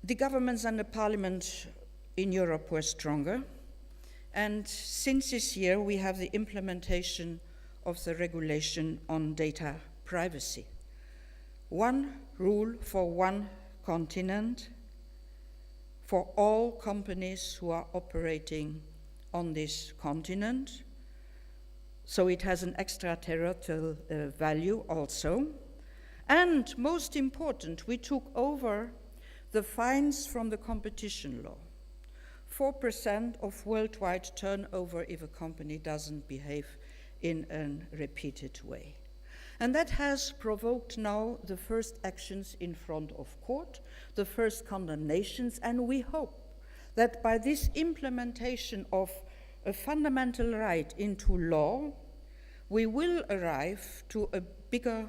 The governments and the parliament in Europe were stronger, and since this year we have the implementation of the regulation on data privacy. One rule for one continent for all companies who are operating on this continent. So it has an extraterritorial value also. And most important, we took over the fines from the competition law. 4% of worldwide turnover if a company doesn't behave in a repeated way. And that has provoked now the first actions in front of court, the first condemnations, and we hope that by this implementation of a fundamental right into law, we will arrive to a bigger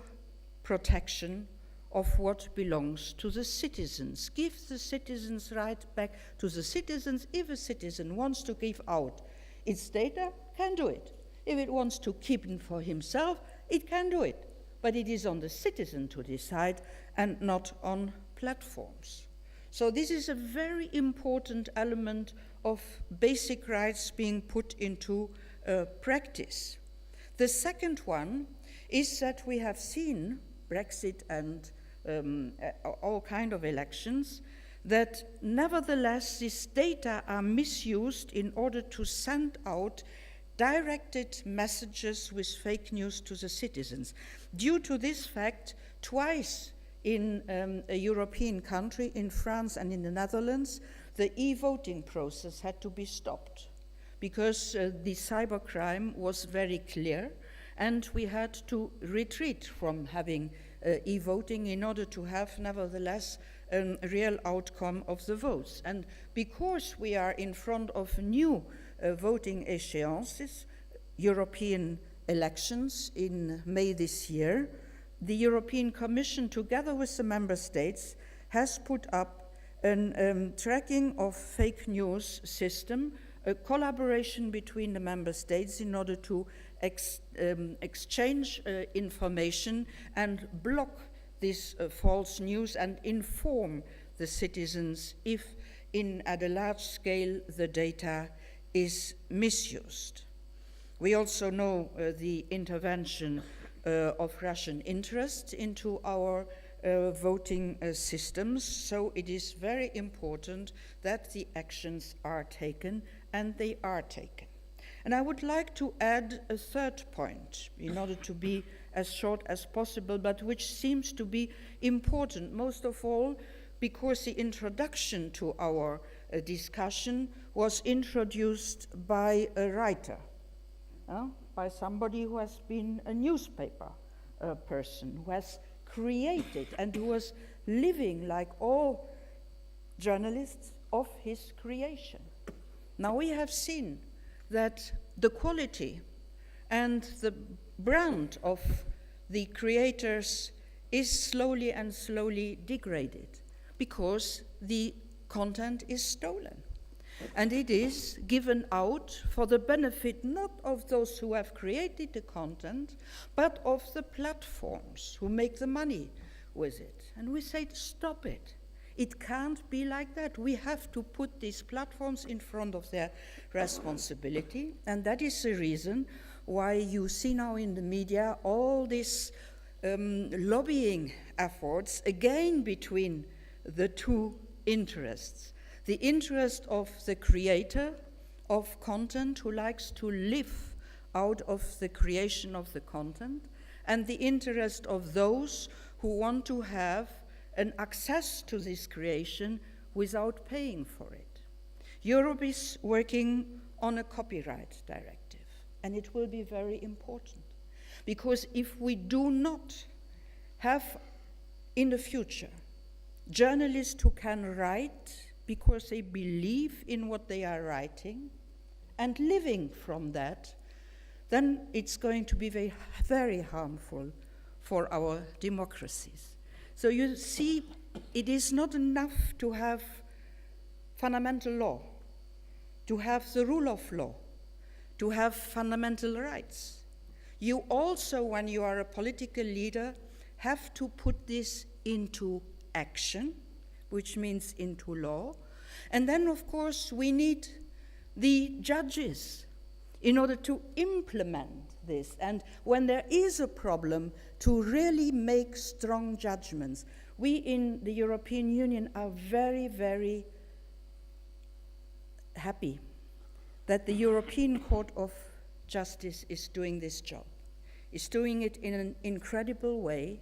protection of what belongs to the citizens. Give the citizens' right back to the citizens. If a citizen wants to give out its data, can do it. If it wants to keep it for himself, it can do it. But it is on the citizen to decide and not on platforms. So this is a very important element of basic rights being put into practice. The second one is that we have seen Brexit and all kind of elections, that nevertheless these data are misused in order to send out directed messages with fake news to the citizens. Due to this fact, twice in a European country, in France and in the Netherlands, the e-voting process had to be stopped because the cybercrime was very clear, and we had to retreat from having e-voting in order to have, nevertheless, a real outcome of the votes. And because we are in front of new voting échéances, European elections in May this year, the European Commission, together with the member states, has put up a tracking of fake news system, a collaboration between the member states in order to exchange information and block this false news and inform the citizens if at a large scale the data is misused. We also know the intervention of Russian interests into our voting systems, so it is very important that the actions are taken, and they are taken. And I would like to add a third point in order to be as short as possible, but which seems to be important, most of all because the introduction to our discussion was introduced by a writer, by somebody who has been a newspaper person, who has created and who was living like all journalists of his creation. Now we have seen that the quality and the brand of the creators is slowly and slowly degraded because the content is stolen. And it is given out for the benefit not of those who have created the content, but of the platforms who make the money with it. And we say, stop it. It can't be like that. We have to put these platforms in front of their responsibility, and that is the reason why you see now in the media all these lobbying efforts, again between the two interests. The interest of the creator of content who likes to live out of the creation of the content, and the interest of those who want to have an access to this creation without paying for it. Europe is working on a copyright directive, and it will be very important, because if we do not have in the future journalists who can write because they believe in what they are writing and living from that, then it's going to be very, very harmful for our democracies. So you see, it is not enough to have fundamental law, to have the rule of law, to have fundamental rights. You also, when you are a political leader, have to put this into action, which means into law. And then, of course, we need the judges in order to implement this. And when there is a problem, to really make strong judgments. We in the European Union are very, very happy that the European Court of Justice is doing this job. Is doing it in an incredible way,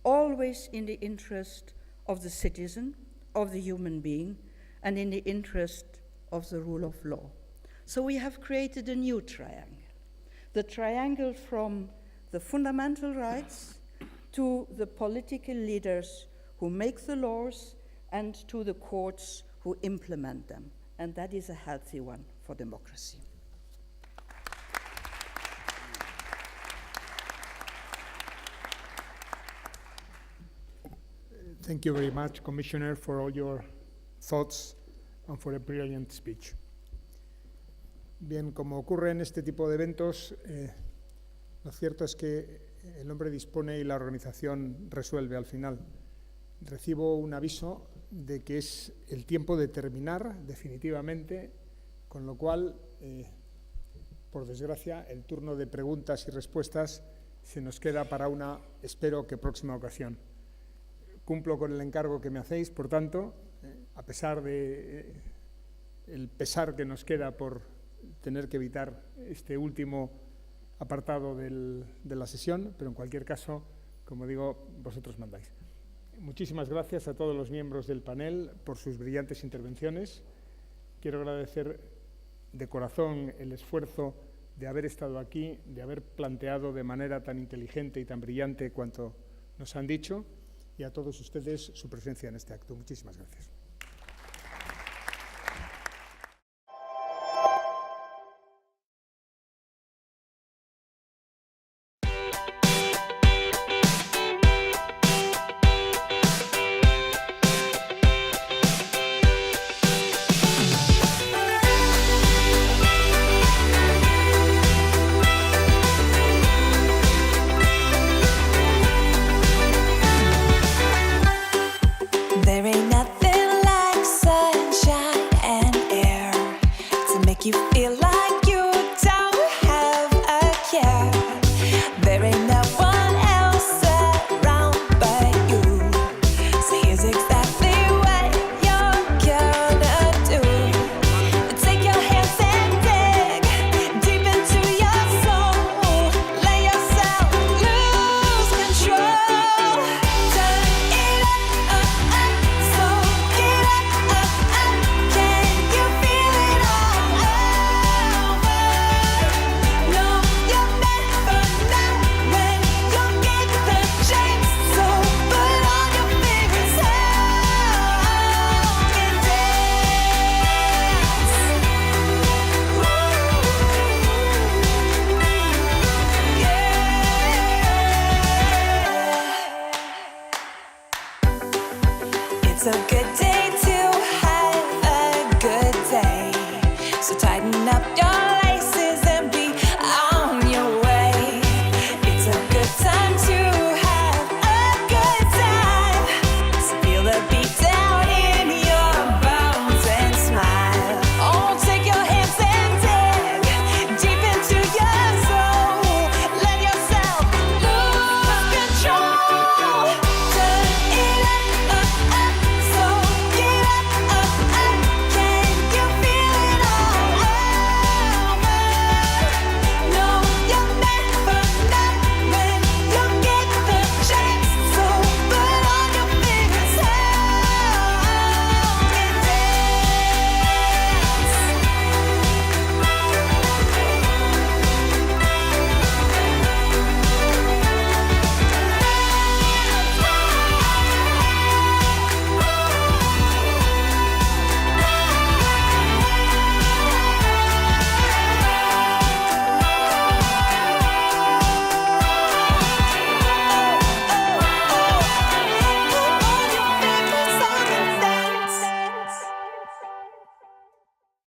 always in the interest of the citizen, of the human being, and in the interest of the rule of law. So we have created a new triangle. The triangle from the fundamental rights to the political leaders who make the laws and to the courts who implement them. And that is a healthy one for democracy. Thank you very much, Commissioner, for all your thoughts and for a brilliant speech. Bien, como ocurre en este tipo de eventos, lo cierto es que el hombre dispone y la organización resuelve al final. Recibo un aviso de que es el tiempo de terminar definitivamente, con lo cual, por desgracia, el turno de preguntas y respuestas se nos queda para una, espero que próxima ocasión. Cumplo con el encargo que me hacéis, por tanto, a pesar de el pesar que nos queda por tener que evitar este último apartado de la sesión, pero en cualquier caso, como digo, vosotros mandáis. Muchísimas gracias a todos los miembros del panel por sus brillantes intervenciones. Quiero agradecer de corazón el esfuerzo de haber estado aquí, de haber planteado de manera tan inteligente y tan brillante cuanto nos han dicho, y a todos ustedes su presencia en este acto. Muchísimas gracias.